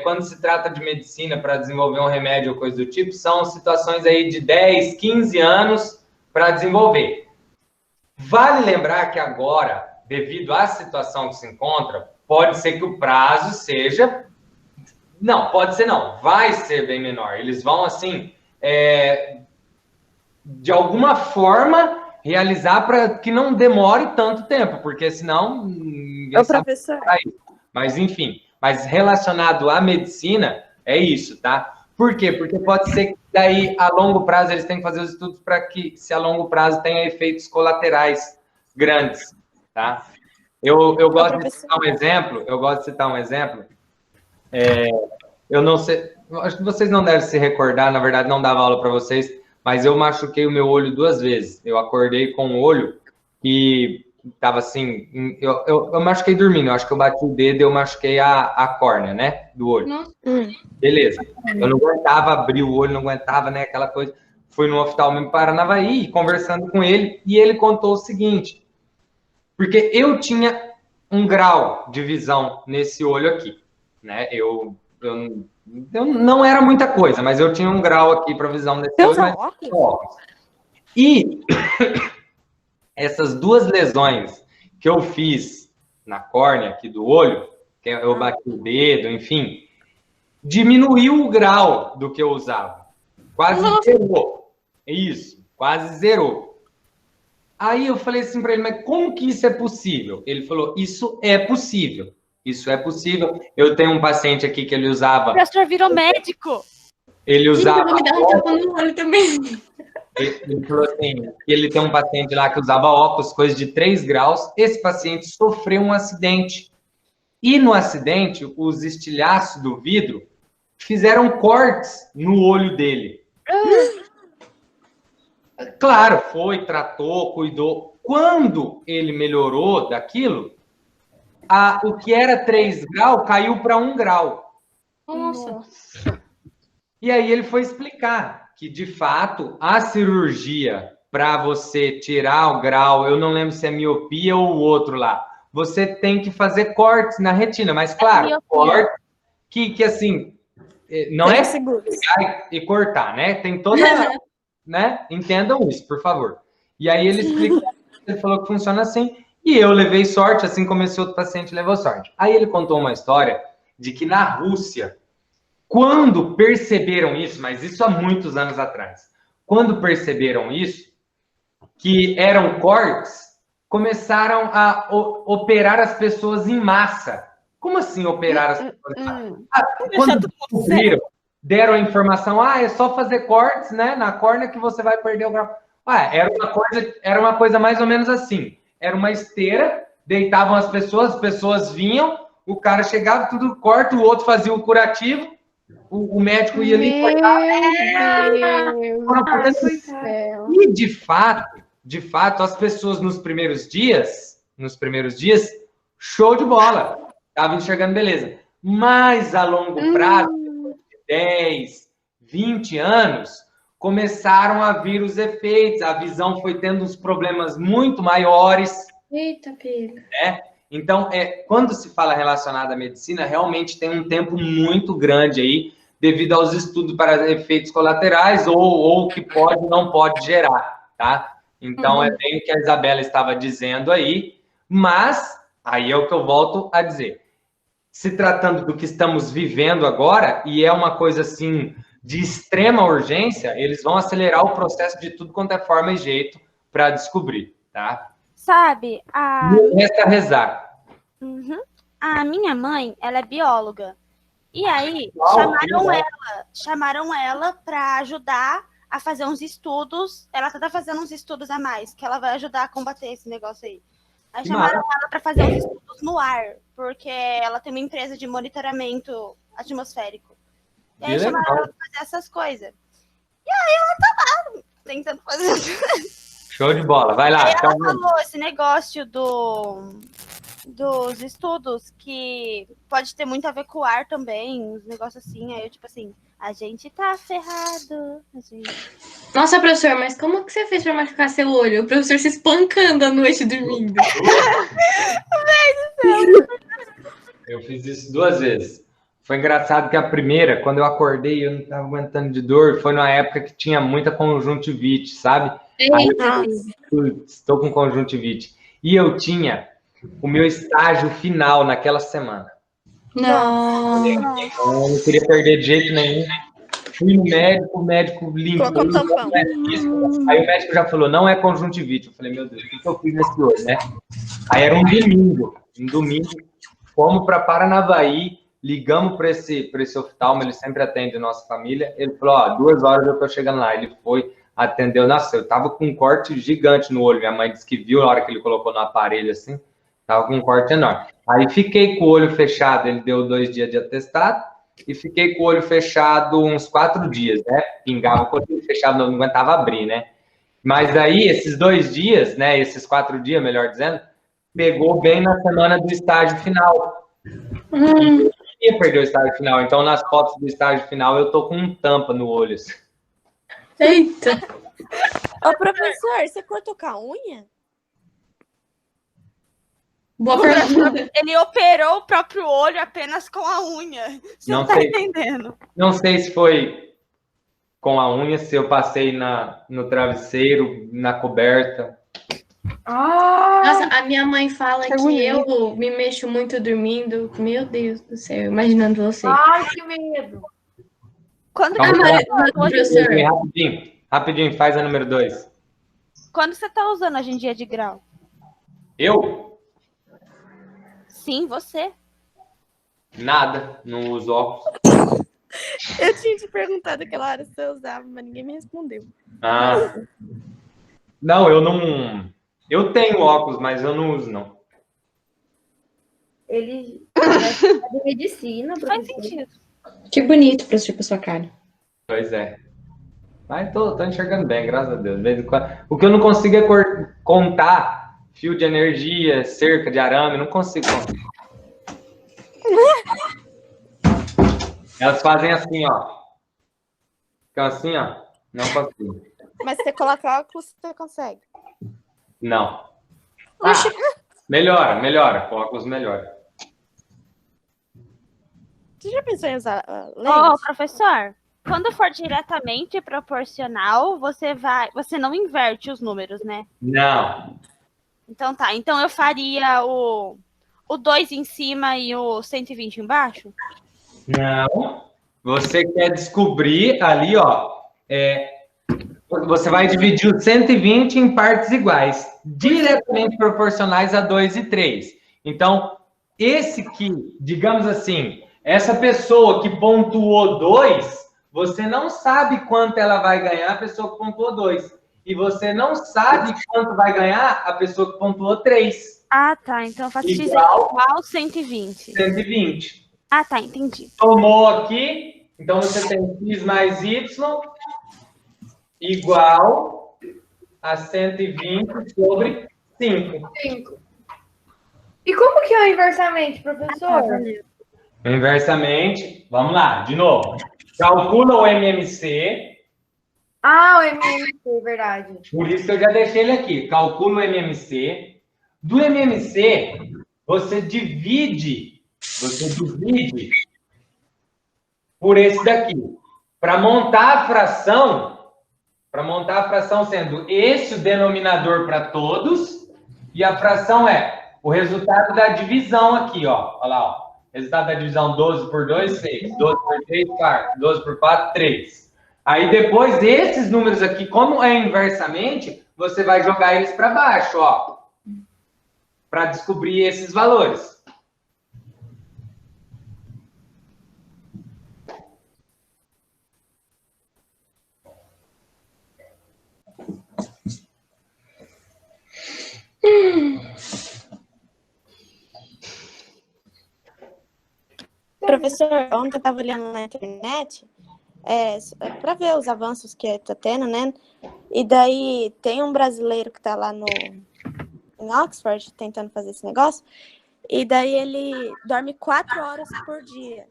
quando se trata de medicina para desenvolver um remédio ou coisa do tipo, são situações aí de 10, 15 anos para desenvolver. Vale lembrar que agora, devido à situação que se encontra, pode ser que o prazo seja... Não, pode ser não. Vai ser bem menor. Eles vão, assim, de alguma forma, realizar para que não demore tanto tempo, porque senão... Ô, professor. Mas, enfim, mas relacionado à medicina, é isso, tá? Por quê? Porque pode ser que daí, a longo prazo, eles têm que fazer os estudos para que, se a longo prazo, tenha efeitos colaterais grandes, tá? Eu gosto de citar um exemplo, eu não sei, acho que vocês não devem se recordar, na verdade, não dava aula para vocês, mas eu machuquei o meu olho 2 vezes. Eu acordei com o olho e tava assim, eu machuquei dormindo, eu acho que eu bati o dedo e eu machuquei a córnea, né, do olho. Beleza. Eu não aguentava abrir o olho, não aguentava, né, aquela coisa. Fui no oftalmo em Paranavaí, conversando com ele, e ele contou o seguinte, porque eu tinha um grau de visão nesse olho aqui, né, eu não era muita coisa, mas eu tinha um grau aqui para visão nesse olho. Mas... E essas 2 lesões que eu fiz na córnea aqui do olho, que eu bati o dedo, enfim, diminuiu o grau do que eu usava. Quase zerou. Isso, quase zerou. Aí eu falei assim para ele, mas como que isso é possível? Ele falou, isso é possível. Isso é possível. Eu tenho um paciente aqui que ele usava... O professor virou médico. Ele usava... Me dá um tapa no olho também. Ele falou assim, que ele tem um paciente lá que usava óculos, coisa de 3 graus. Esse paciente sofreu um acidente. E no acidente, os estilhaços do vidro fizeram cortes no olho dele. Claro, foi, tratou, cuidou. Quando ele melhorou daquilo, o que era 3 graus caiu para 1 grau. Nossa. E aí ele foi explicar que, de fato, a cirurgia para você tirar o grau, eu não lembro se é miopia ou o outro lá, você tem que fazer cortes na retina, mas claro, corte que assim, não é pegar e cortar, né? Tem toda, né? Entendam isso, por favor. E aí ele explicou, ele falou que funciona assim, e eu levei sorte, assim como esse outro paciente levou sorte. Aí ele contou uma história de que na Rússia, quando perceberam isso, mas isso há muitos anos atrás, quando perceberam isso, que eram cortes, começaram a operar as pessoas em massa. Como assim operar as pessoas em massa? Quando descobriram, deram a informação, é só fazer cortes, né, na córnea que você vai perder o grau. Era uma coisa mais ou menos assim. Era uma esteira, deitavam as pessoas vinham, o cara chegava, tudo corta, o outro fazia o curativo, o médico ia ali cortar. E de fato, as pessoas nos primeiros dias, show de bola, estavam enxergando beleza. Mas a longo prazo, 10, 20 anos, começaram a vir os efeitos, a visão foi tendo uns problemas muito maiores. Eita, pega. Né? Então, quando se fala relacionado à medicina, realmente tem um tempo muito grande aí, devido aos estudos para efeitos colaterais ou que pode ou não pode gerar, tá? Então, é bem o que a Isabela estava dizendo aí, mas aí é o que eu volto a dizer. Se tratando do que estamos vivendo agora, e é uma coisa assim de extrema urgência, eles vão acelerar o processo de tudo quanto é forma e jeito para descobrir, tá? Sabe, Não resta rezar. a minha mãe, ela é bióloga. E aí, chamaram ela para ajudar a fazer uns estudos. Ela tá fazendo uns estudos a mais, que ela vai ajudar a combater esse negócio aí. Aí chamaram ela para fazer uns estudos no ar, porque ela tem uma empresa de monitoramento atmosférico. E aí chamaram ela para fazer essas coisas. E aí ela tá lá, tentando fazer. Show de bola, vai lá. Aí ela falou esse negócio dos estudos que pode ter muito a ver com o ar também, uns negócios assim. Aí eu, tipo assim, a gente tá ferrado. Nossa, professor, mas como que você fez pra machucar seu olho? O professor se espancando à noite dormindo. Eu fiz isso 2 vezes. Foi engraçado que a primeira, quando eu acordei, eu não estava aguentando de dor, foi numa época que tinha muita conjuntivite, sabe? Aí eu estou com conjuntivite. E eu tinha o meu estágio final naquela semana. Não. Eu não queria perder de jeito nenhum. Fui no médico, o médico limpou. Aí o médico já falou, não é conjuntivite. Eu falei, meu Deus, o que eu fiz nesse olho, né? Aí era um domingo, fomos para Paranavaí, ligamos para esse oftalmo, ele sempre atende a nossa família. Ele falou, 2 horas eu tô chegando lá. Ele foi, atendeu. Nossa, eu tava com um corte gigante no olho. Minha mãe disse que viu na hora que ele colocou no aparelho assim, tava com um corte enorme. Aí fiquei com o olho fechado, ele deu 2 dias de atestado, e fiquei com o olho fechado uns 4 dias, né? Pingava com o olho fechado, não aguentava abrir, né? Mas aí, esses 2 dias, né? Esses 4 dias, melhor dizendo, pegou bem na semana do estágio final. Eu ia perder o estágio final, então nas fotos do estágio final eu tô com um tampa no olho. Eita! Ô, professor, você cortou com a unha? Boa pergunta. Ele operou o próprio olho apenas com a unha. Você não tá entendendo. Não sei se foi com a unha, se eu passei no travesseiro, na coberta. Nossa, a minha mãe fala que eu me mexo muito dormindo. Meu Deus do céu, imaginando você. Ai, que medo. Quando professor. Rapidinho, faz a número 2. Quando você tá usando a gengia de grau? Eu? Sim, você. Nada, não uso óculos. Eu tinha te perguntado aquela hora se eu usava, mas ninguém me respondeu. Não, eu não... Eu tenho óculos, mas eu não uso, não. Ele é de medicina, Faz professor. sentido. Que bonito, professor, pra sua cara. Pois é. Mas tô enxergando bem, graças a Deus. De vez em quando. O que eu não consigo é contar fio de energia, cerca de arame, não consigo contar. Elas fazem assim, ó. Ficam assim, ó. Não consigo. Mas se você colocar óculos, você consegue. Não. Melhora. Com óculos melhora. Você já pensou em usar lente? Professor, quando for diretamente proporcional, você não inverte os números, né? Não. Então tá. Então eu faria o 2 em cima e o 120 embaixo? Não. Você quer descobrir ali, ó. Você vai dividir o 120 em partes iguais, diretamente proporcionais a 2 e 3. Então, esse que, digamos assim, essa pessoa que pontuou 2, você não sabe quanto ela vai ganhar a pessoa que pontuou 2. E você não sabe quanto vai ganhar a pessoa que pontuou 3. Ah, tá. Então eu faço x Igual igual 120. 120. Ah, tá. Entendi. Tomou aqui, então você tem x mais y igual a 120 sobre 5. 5. E como que é o inversamente, professor? Inversamente, vamos lá, de novo. Calcula o MMC. Ah, o MMC, verdade. Por isso que eu já deixei ele aqui. Calcula o MMC. Do MMC, você divide por esse daqui. Para montar a fração sendo esse o denominador para todos, e a fração é o resultado da divisão aqui, ó. Olha lá, ó. Resultado da divisão 12 por 2, 6. 12 por 3, 4. 12 por 4, 3. Aí depois, esses números aqui, como é inversamente, você vai jogar eles para baixo, ó. Para descobrir esses valores. Professor, ontem eu estava olhando na internet para ver os avanços que está tendo, né? E daí tem um brasileiro que está lá em Oxford tentando fazer esse negócio, e daí ele dorme 4 horas por dia.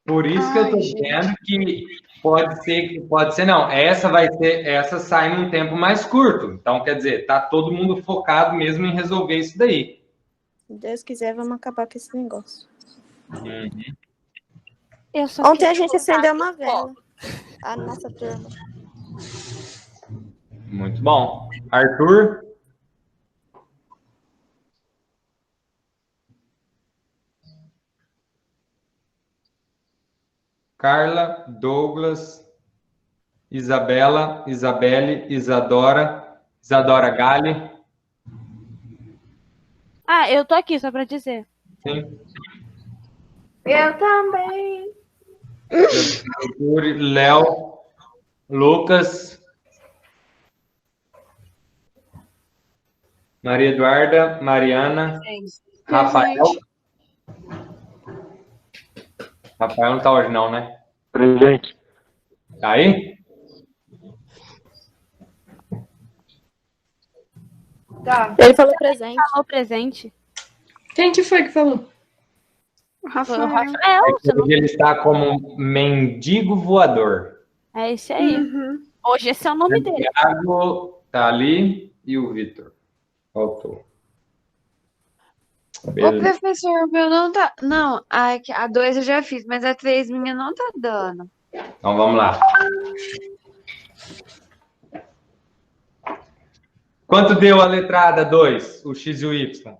Por isso que eu tô dizendo que pode ser não. Essa sai num tempo mais curto. Então, quer dizer, tá todo mundo focado mesmo em resolver isso daí. Se Deus quiser, vamos acabar com esse negócio. Ontem a gente acendeu uma vela. A nossa turma. Muito bom. Arthur? Carla, Douglas, Isabela, Isabelle, Isadora, Isadora Gali. Ah, eu tô aqui só pra dizer. Sim. Eu também. Arthur, Léo, Lucas, Maria Eduarda, Mariana, Rafael. Rafael não tá hoje não, né? Presente. Tá aí? Tá. Ele falou presente. Falou presente. Quem que foi que falou? Foi o Rafael. Rafael. Você não... Hoje ele está como mendigo voador. É esse aí. Hoje esse é o nome dele. Thiago tá ali e o Vitor. Faltou. Ô, Beleza. professor, o meu não tá. Não, a 2 eu já fiz, mas a 3 minha não tá dando. Então vamos lá. Quanto deu a letrada 2? O X e o Y?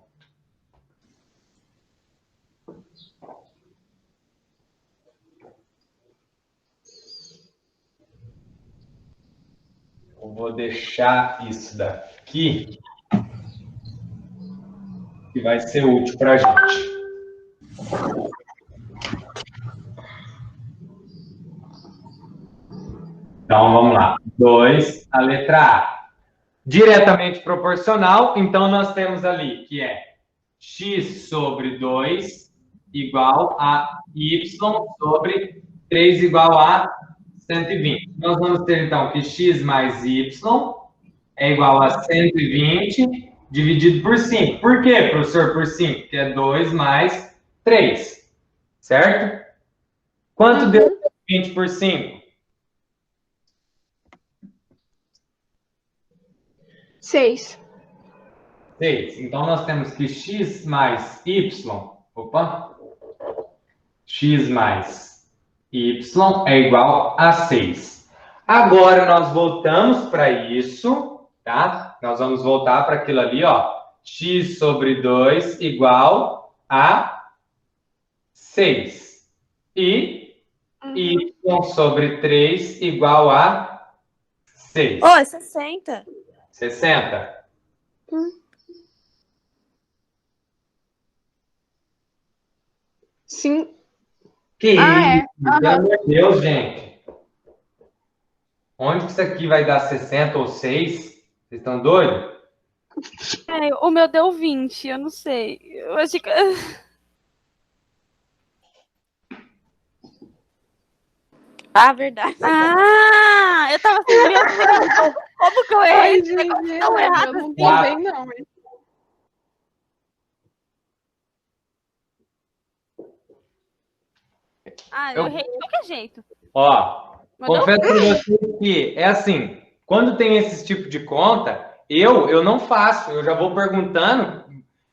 Eu vou deixar isso daqui, que vai ser útil para a gente. Então, vamos lá. 2, a letra A. Diretamente proporcional, então nós temos ali que é x sobre 2 igual a y sobre 3 igual a 120. Nós vamos ter, então, que x mais y é igual a 120 dividido por 5. Por quê, professor, por 5? Porque é 2 mais 3, certo? Quanto deu 20 por 5? 6. 6. Então, nós temos que x mais y, x mais y é igual a 6. Agora, nós voltamos para isso, tá? Nós vamos voltar para aquilo ali, ó. X sobre 2 igual a 6. E y sobre 3 igual a 6. Oh, é 60. 60. Sim. Que Ah, isso? Pelo amor de Deus, gente. Onde que isso aqui vai dar 60 ou 6? Vocês estão doidos? O meu deu 20, eu não sei. Eu acho que... Ah, verdade. Ah, eu tava assim, meu Deus, como que eu errei? Ai, Esse negócio gente, tão errado eu não assim. tô bem, não. Eu errei de qualquer jeito. Ó, Mas deu confesso para vocês que é assim, quando tem esse tipo de conta, eu não faço, eu já vou perguntando,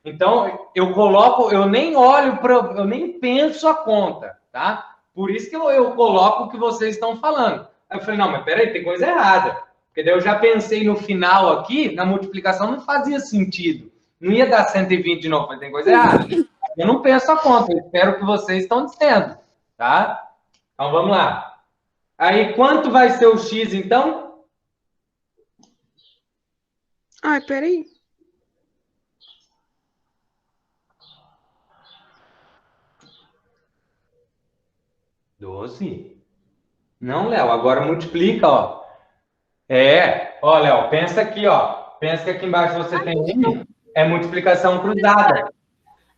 então eu coloco, eu nem olho para, eu nem penso a conta, tá? Por isso que eu coloco o que vocês estão falando. Aí eu falei, não, mas peraí, tem coisa errada. Porque daí eu já pensei no final aqui, na multiplicação não fazia sentido. Não ia dar 120 de novo, mas tem coisa errada. Eu não penso a conta, eu espero o que vocês estão dizendo, tá? Então vamos lá. Aí quanto vai ser o x então? Ai, peraí. Doze. Não, Léo, agora multiplica, ó. Ó, Léo, pensa aqui, ó. Pensa que aqui embaixo você tem é multiplicação cruzada.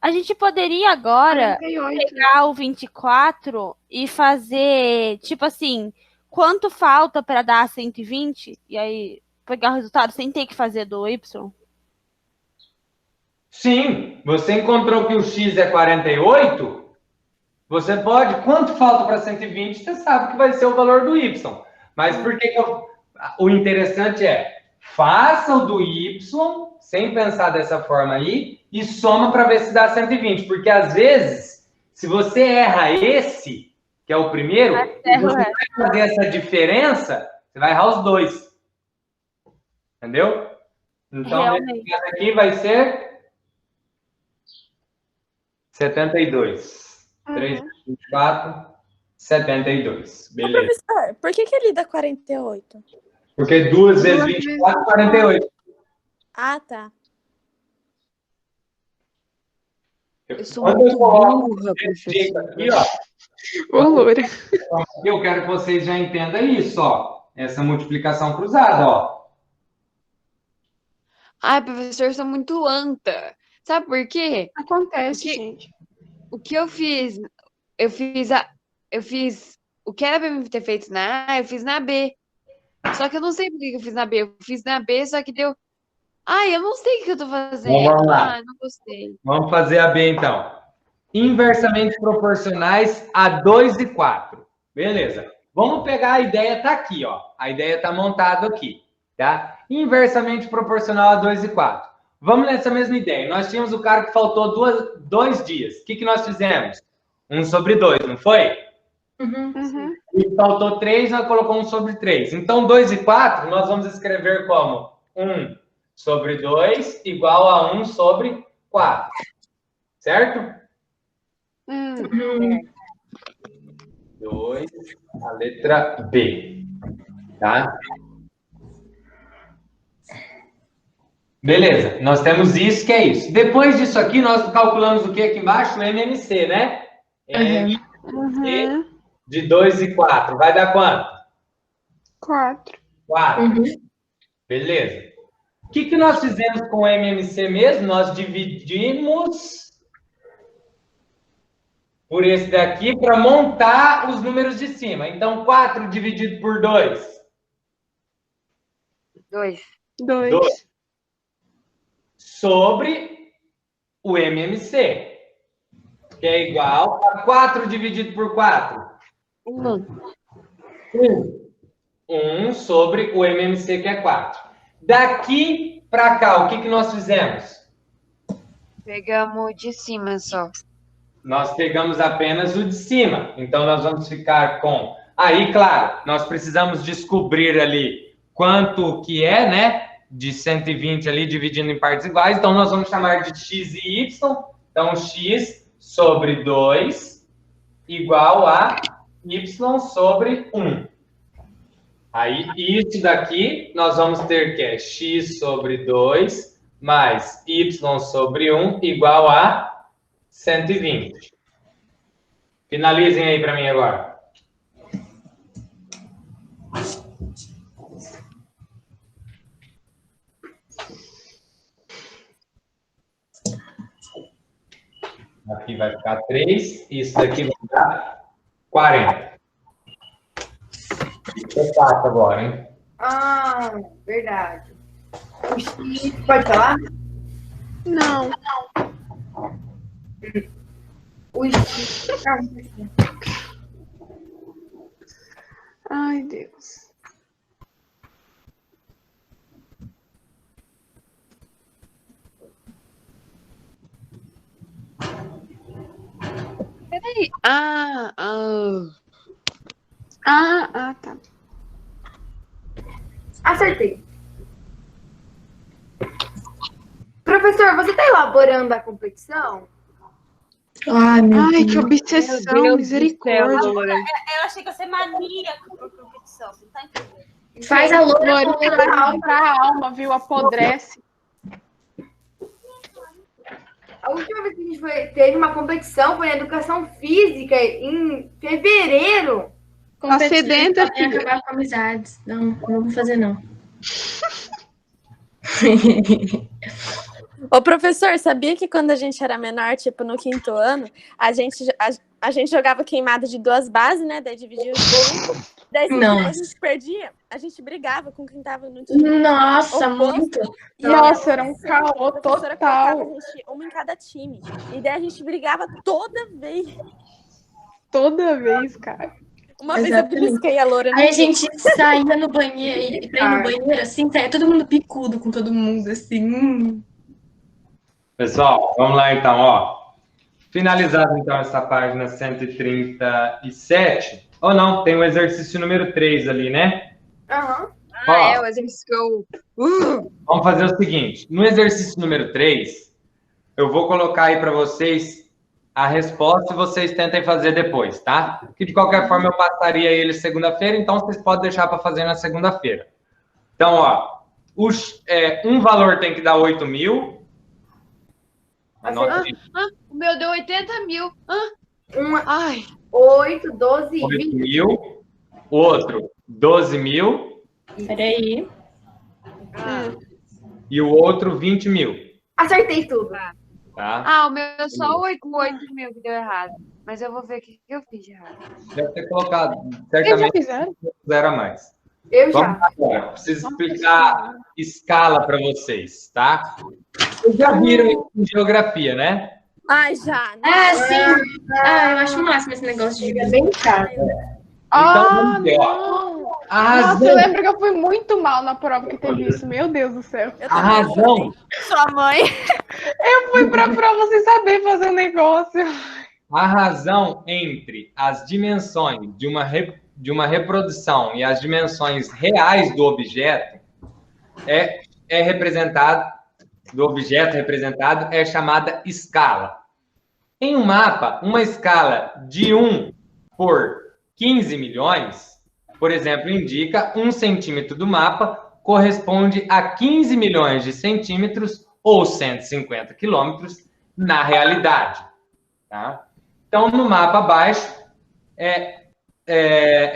A gente poderia agora 48. pegar o 24 e fazer, tipo assim, quanto falta para dar 120? E aí pegar o resultado sem ter que fazer do Y? Sim, você encontrou que o x é 48? Você pode, quanto falta para 120, você sabe que vai ser o valor do y. Mas por que o interessante é, faça o do y, sem pensar dessa forma aí, e soma para ver se dá 120. Porque às vezes, se você erra esse, que é o primeiro, e você vai fazer essa diferença, você vai errar os dois. Entendeu? Então, esse caso aqui vai ser 72. 3, 24, 72. Beleza. Professor, por que ele dá 48? Porque 2 vezes 24, 48. Ah, tá. Eu sou muito burra, professor. Aqui, ó, Ô, Loura. eu quero que vocês já entendam isso, ó. Essa multiplicação cruzada, ó. Ai, professor, eu sou muito anta. Sabe por quê? Acontece, gente. O que eu fiz? Eu fiz o que era pra mim ter feito na A, eu fiz na B. Só que eu não sei por que eu fiz na B. Eu fiz na B, só que deu. Ai, eu não sei o que eu tô fazendo. Então, vamos lá. Não gostei. Vamos fazer a B, então. Inversamente proporcionais a 2 e 4. Beleza. Vamos pegar a ideia, tá aqui, ó. A ideia tá montada aqui, tá? Inversamente proporcional a 2 e 4. Vamos nessa mesma ideia. Nós tínhamos o cara que faltou 2 dias. O que nós fizemos? 1 sobre 2, não foi? E faltou 3, nós colocamos 1 sobre 3. Então, 2 e 4, nós vamos escrever como 1 sobre 2 igual a 1 sobre 4. Certo? 2, a letra B. Tá? Beleza, nós temos isso, que é isso. Depois disso aqui, nós calculamos o que aqui embaixo? O MMC, né? MMC de 2 e 4. Vai dar quanto? 4. 4. Beleza. O que nós fizemos com o MMC mesmo? Nós dividimos por esse daqui para montar os números de cima. Então, 4 dividido por 2. 2. Sobre o MMC, que é igual a 4 dividido por 4. 1 sobre o MMC, que é 4. Daqui para cá, o que nós fizemos? Pegamos de cima só. Nós pegamos apenas o de cima. Então, nós vamos ficar com... Aí, claro, nós precisamos descobrir ali quanto que é, né? De 120 ali, dividindo em partes iguais. Então, nós vamos chamar de x e y. Então, x sobre 2 igual a y sobre 1. Aí, isso daqui, nós vamos ter que é x sobre 2 mais y sobre 1 igual a 120. Finalizem aí para mim agora. Aqui vai ficar 3. Isso daqui vai dar 40. Isso é fácil agora, hein? Ah, verdade. O X, pode falar? Não. O X. Ai, Deus. Peraí. Tá. Acertei. Professor, você está elaborando a competição? Ai, meu Ai, Deus. que obsessão, Meu Deus do misericórdia. céu, Loura. Eu achei que ia ser maníaco por competição, você não tá entendendo? Faz a Loura Loura, você vai falar. comprar a alma, viu? Apodrece. A última vez que a gente teve uma competição foi na educação física em fevereiro. Tá sedenta, Podem filha. acabar com amizades. Não vou fazer, não. Ô, professor, sabia que quando a gente era menor, tipo, no 5º ano, a gente jogava queimada de 2 bases, né? Daí dividia os grupos. Daí, se Nossa. a gente perdia, a gente brigava com quem tava no time. Nossa, oposto. muito. E Nossa, aí, era um caô a professora colocava total. a gente, uma em cada time. E daí a gente brigava toda vez. Toda vez, cara. Uma vez eu Exatamente. belisquei a Loura. Aí a gente saía no banheiro, pra ir no banheiro, assim, saia todo mundo picudo com todo mundo, assim. Pessoal, vamos lá então, ó. Finalizado então essa página 137. Ou não, tem o exercício número 3 ali, né? Aham. Ó, O exercício. vamos fazer o seguinte. No exercício número 3, eu vou colocar aí para vocês a resposta e vocês tentem fazer depois, tá? Que de qualquer forma eu passaria ele segunda-feira, então vocês podem deixar para fazer na segunda-feira. Então, ó, um valor tem que dar 8.000. Anota aí. O meu deu 80 mil. Ai. 8, 12, 20. 8.000. O outro, 12.000. Peraí. E o outro, 20.000. Acertei tudo. Tá? O meu só 8 mil que deu errado. Mas eu vou ver o que eu fiz de errado. Deve ter colocado, Eles já certamente, fizeram? 0 a mais. Eu Vamos já. lá agora. Preciso explicar escala para vocês, tá? Vocês já viram isso em geografia, né? Ai, já. Né? Ah, sim. Eu acho o máximo esse negócio de É bem chato. Então, vamos ver, ó. Não. A Nossa, razão, eu lembro que eu fui muito mal na prova que teve isso. Meu Deus do céu. Eu a também razão, Sua mãe. Eu fui pra prova sem saber fazer o negócio. a razão entre as dimensões de uma reprodução e as dimensões reais do objeto é representado, do objeto representado, é chamada escala. Em um mapa, uma escala de 1 por 15 milhões, por exemplo, indica 1 centímetro do mapa corresponde a 15 milhões de centímetros ou 150 quilômetros na realidade. Tá? Então, no mapa abaixo, é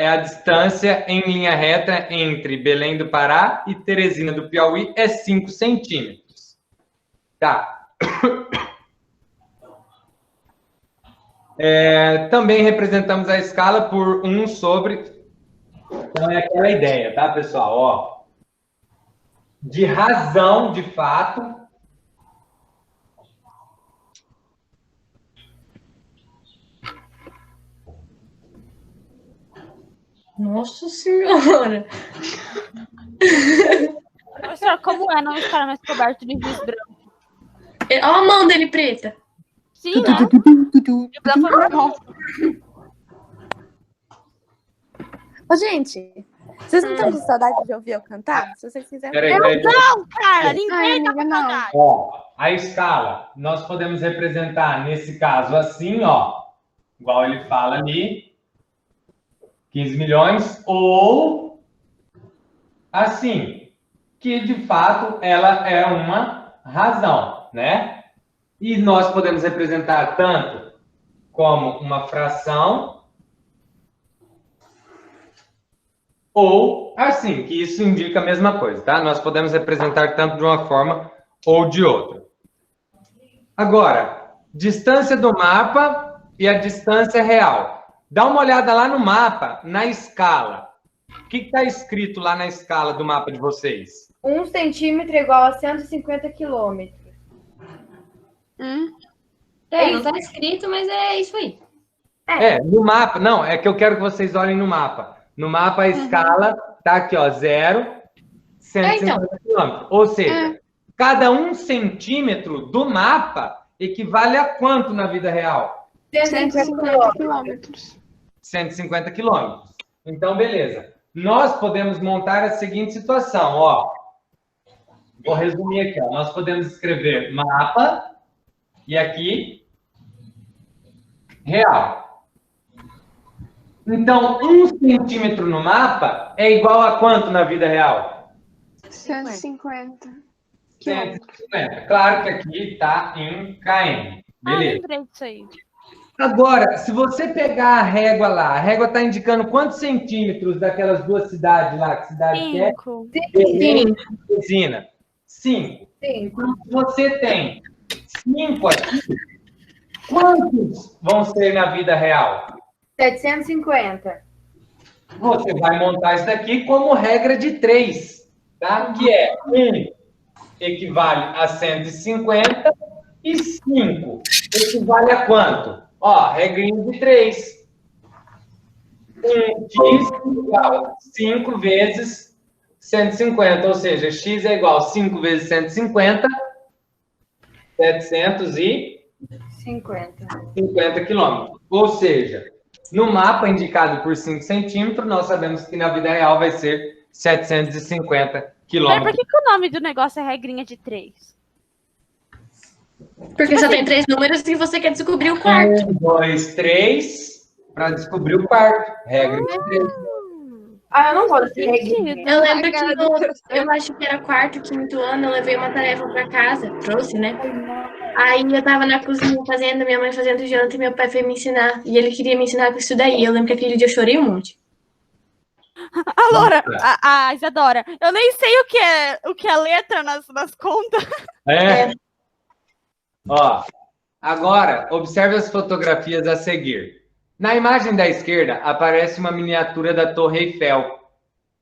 a distância em linha reta entre Belém do Pará e Teresina do Piauí é 5 centímetros. Tá. Também representamos a escala por 1 sobre... Então, é aquela ideia, tá, pessoal? Ó, de razão, de fato... Nossa Senhora! Professor, como é não estar mais coberto de giz branco? Olha a mão dele preta. Sim, né? De branco é normal. Ô, gente, vocês não estão com saudade de ouvir eu cantar? Se vocês quiserem... Peraí. Não, cara, Ai, ninguém tá amiga, com não. saudade. Ó, a escala, nós podemos representar, nesse caso, assim, ó, igual ele fala ali, 15 milhões, ou assim, que de fato ela é uma razão, né? E nós podemos representar tanto como uma fração, ou assim, que isso indica a mesma coisa, tá? Nós podemos representar tanto de uma forma ou de outra. Agora, distância do mapa e a distância real. Dá uma olhada lá no mapa, na escala. O que está escrito lá na escala do mapa de vocês? 1 centímetro é igual a 150 quilômetros. Não tá escrito, mas é isso aí. No mapa. Não, é que eu quero que vocês olhem no mapa. No mapa, a escala tá aqui, ó, 0, 150 quilômetros. Ou seja, cada 1 centímetro do mapa equivale a quanto na vida real? 150 quilômetros. 150 quilômetros. Então, beleza. Nós podemos montar a seguinte situação, ó. Vou resumir aqui, ó. Nós podemos escrever mapa e aqui real. Então, 1 centímetro no mapa é igual a quanto na vida real? 150. 150. Claro que aqui está em km. Beleza. Lembrei disso aí. Agora, se você pegar a régua lá, a régua está indicando quantos centímetros daquelas duas cidades lá, que cidade que é? 5. Resina. 5. Então, se você tem 5 aqui, quantos vão ser na vida real? 750. Você vai montar isso daqui como regra de 3, tá? Que é 1 equivale a 150 e 5 equivale a quanto? Ó, regrinha de 3. 1x igual a 5 vezes 150, ou seja, x é igual a 5 vezes 150, 750 quilômetros. Ou seja, no mapa indicado por 5 centímetros, nós sabemos que na vida real vai ser 750 quilômetros. Por que o nome do negócio é regrinha de 3? Porque só tem 3 números e você quer descobrir o quarto. 1, 2, 3, para descobrir o quarto. Regra de 3. Eu não gosto de regra. Eu lembro que eu acho que era 4º, 5º ano, eu levei uma tarefa pra casa, trouxe, né? Aí eu tava na cozinha fazendo, minha mãe fazendo janta e meu pai foi me ensinar. E ele queria me ensinar com isso daí. Eu lembro que aquele dia eu chorei um monte. A Laura, a Isadora, eu nem sei o que é letra nas contas. Ó, agora, observe as fotografias a seguir. Na imagem da esquerda, aparece uma miniatura da Torre Eiffel,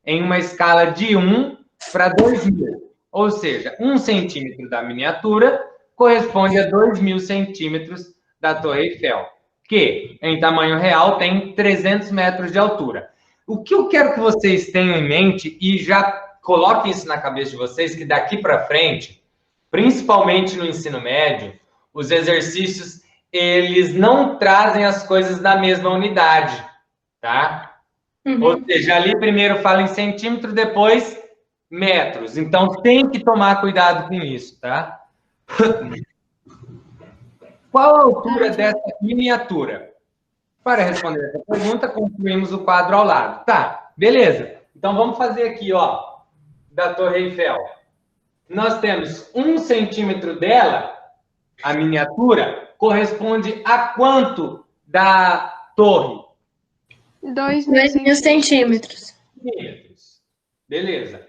em uma escala de 1 para 2000. Ou seja, 1 centímetro da miniatura corresponde a 2.000 centímetros da Torre Eiffel, que, em tamanho real, tem 300 metros de altura. O que eu quero que vocês tenham em mente, e já coloquem isso na cabeça de vocês, que daqui para frente, principalmente no ensino médio, os exercícios, eles não trazem as coisas na mesma unidade, tá? Ou seja, ali primeiro fala em centímetro, depois metros. Então, tem que tomar cuidado com isso, tá? Qual a altura dessa miniatura? Para responder essa pergunta, construímos o quadro ao lado. Tá, beleza. Então, vamos fazer aqui, ó, da Torre Eiffel. Nós temos 1 centímetro dela, a miniatura, corresponde a quanto da torre? 2.000 centímetros. Beleza.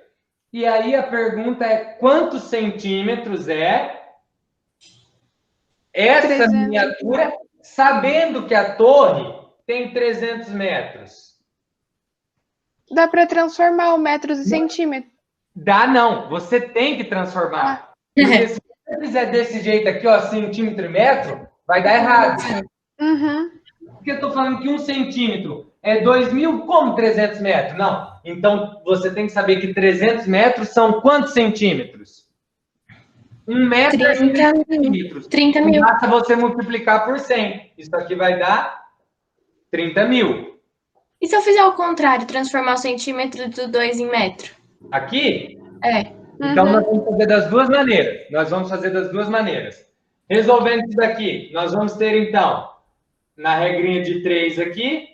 E aí a pergunta é, quantos centímetros é essa miniatura, sabendo que a torre tem 300 metros? Dá para transformar o metros em centímetros. Dá não, você tem que transformar. Porque se você fizer desse jeito aqui, ó, centímetro e metro, vai dar errado. Porque eu estou falando que 1 centímetro é 2.000, como 300 metros? Não. Então, você tem que saber que 300 metros são quantos centímetros? 1 metro é 30 centímetros. 30 mil. Basta você multiplicar por 100. Isso aqui vai dar 30.000. E se eu fizer o contrário, transformar o centímetro do 2 em metro? Aqui? É. Então, nós vamos fazer das duas maneiras. Resolvendo isso daqui, nós vamos ter, então, na regrinha de 3 aqui,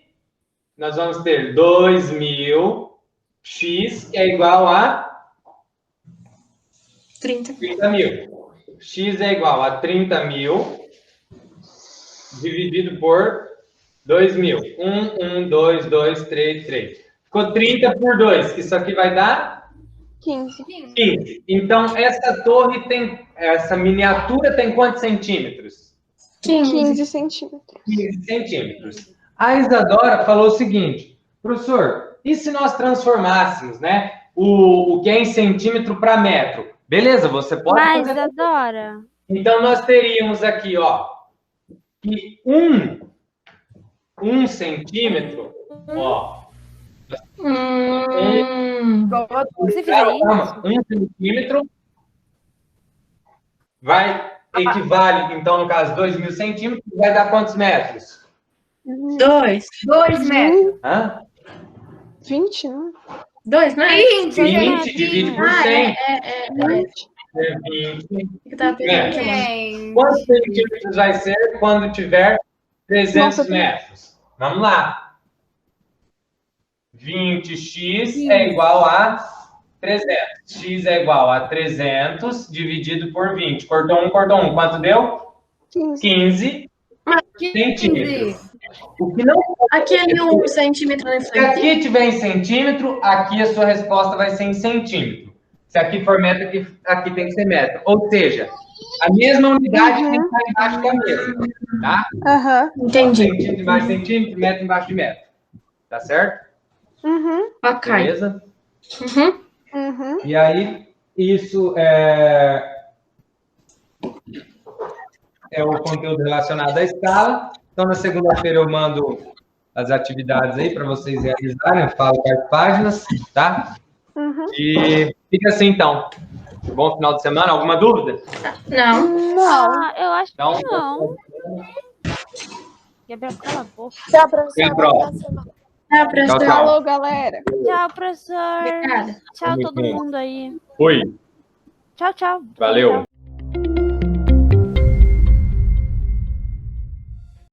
nós vamos ter 2.000x, que é igual a 30.000. X é igual a 30.000 dividido por 2.000. 1, 2, 2, 3, 3. Ficou 30 por 2. Isso aqui vai dar? 15. Então, essa torre tem... Essa miniatura tem quantos centímetros? 15 centímetros. 15 centímetros. A Isadora falou o seguinte, professor, e se nós transformássemos, né, o que é em centímetro para metro? Beleza, você pode Mas, fazer. Isadora, Então, nós teríamos aqui, ó, que um centímetro, ó, você fizer isso? calma, 1 centímetro equivale, então, no caso, 2.000 centímetros, vai dar quantos metros? 2. 2 metros. Hã? 20, né? 2, não é? 20 divide por 100. 20. É 20. Eu tava pensando aqui. Gente. Quantos centímetros vai ser quando tiver 300 Nossa, metros? Vamos lá. 20x é igual a 300. X é igual a 300 dividido por 20. Cortou um. Quanto deu? 15 centímetros. O que não Aquele 1 centímetro na Se frente. aqui tiver em centímetro, aqui a sua resposta vai ser em centímetro. Se aqui for metro, aqui tem que ser metro. Ou seja, a mesma unidade tem que estar embaixo da mesma. Tá? Aham. Entendi. Centímetro embaixo de centímetro, metro embaixo de metro. Tá certo? Uhum. Ok. Beleza? Uhum. Uhum. E aí, isso é o conteúdo relacionado à escala. Então, na segunda-feira eu mando as atividades aí para vocês realizarem. Eu falo quais páginas, tá? Uhum. E fica assim, então. Bom final de semana. Alguma dúvida? Não. Não. Ah, eu acho que Então, não. Gabriel, cala a boca. Tchau, professor. Até a próxima. Até a semana. Tchau, professor. Tchau. Falou, galera. Tchau, professor. Obrigada. Tchau, todo mundo aí. Oi. Tchau, tchau. Valeu.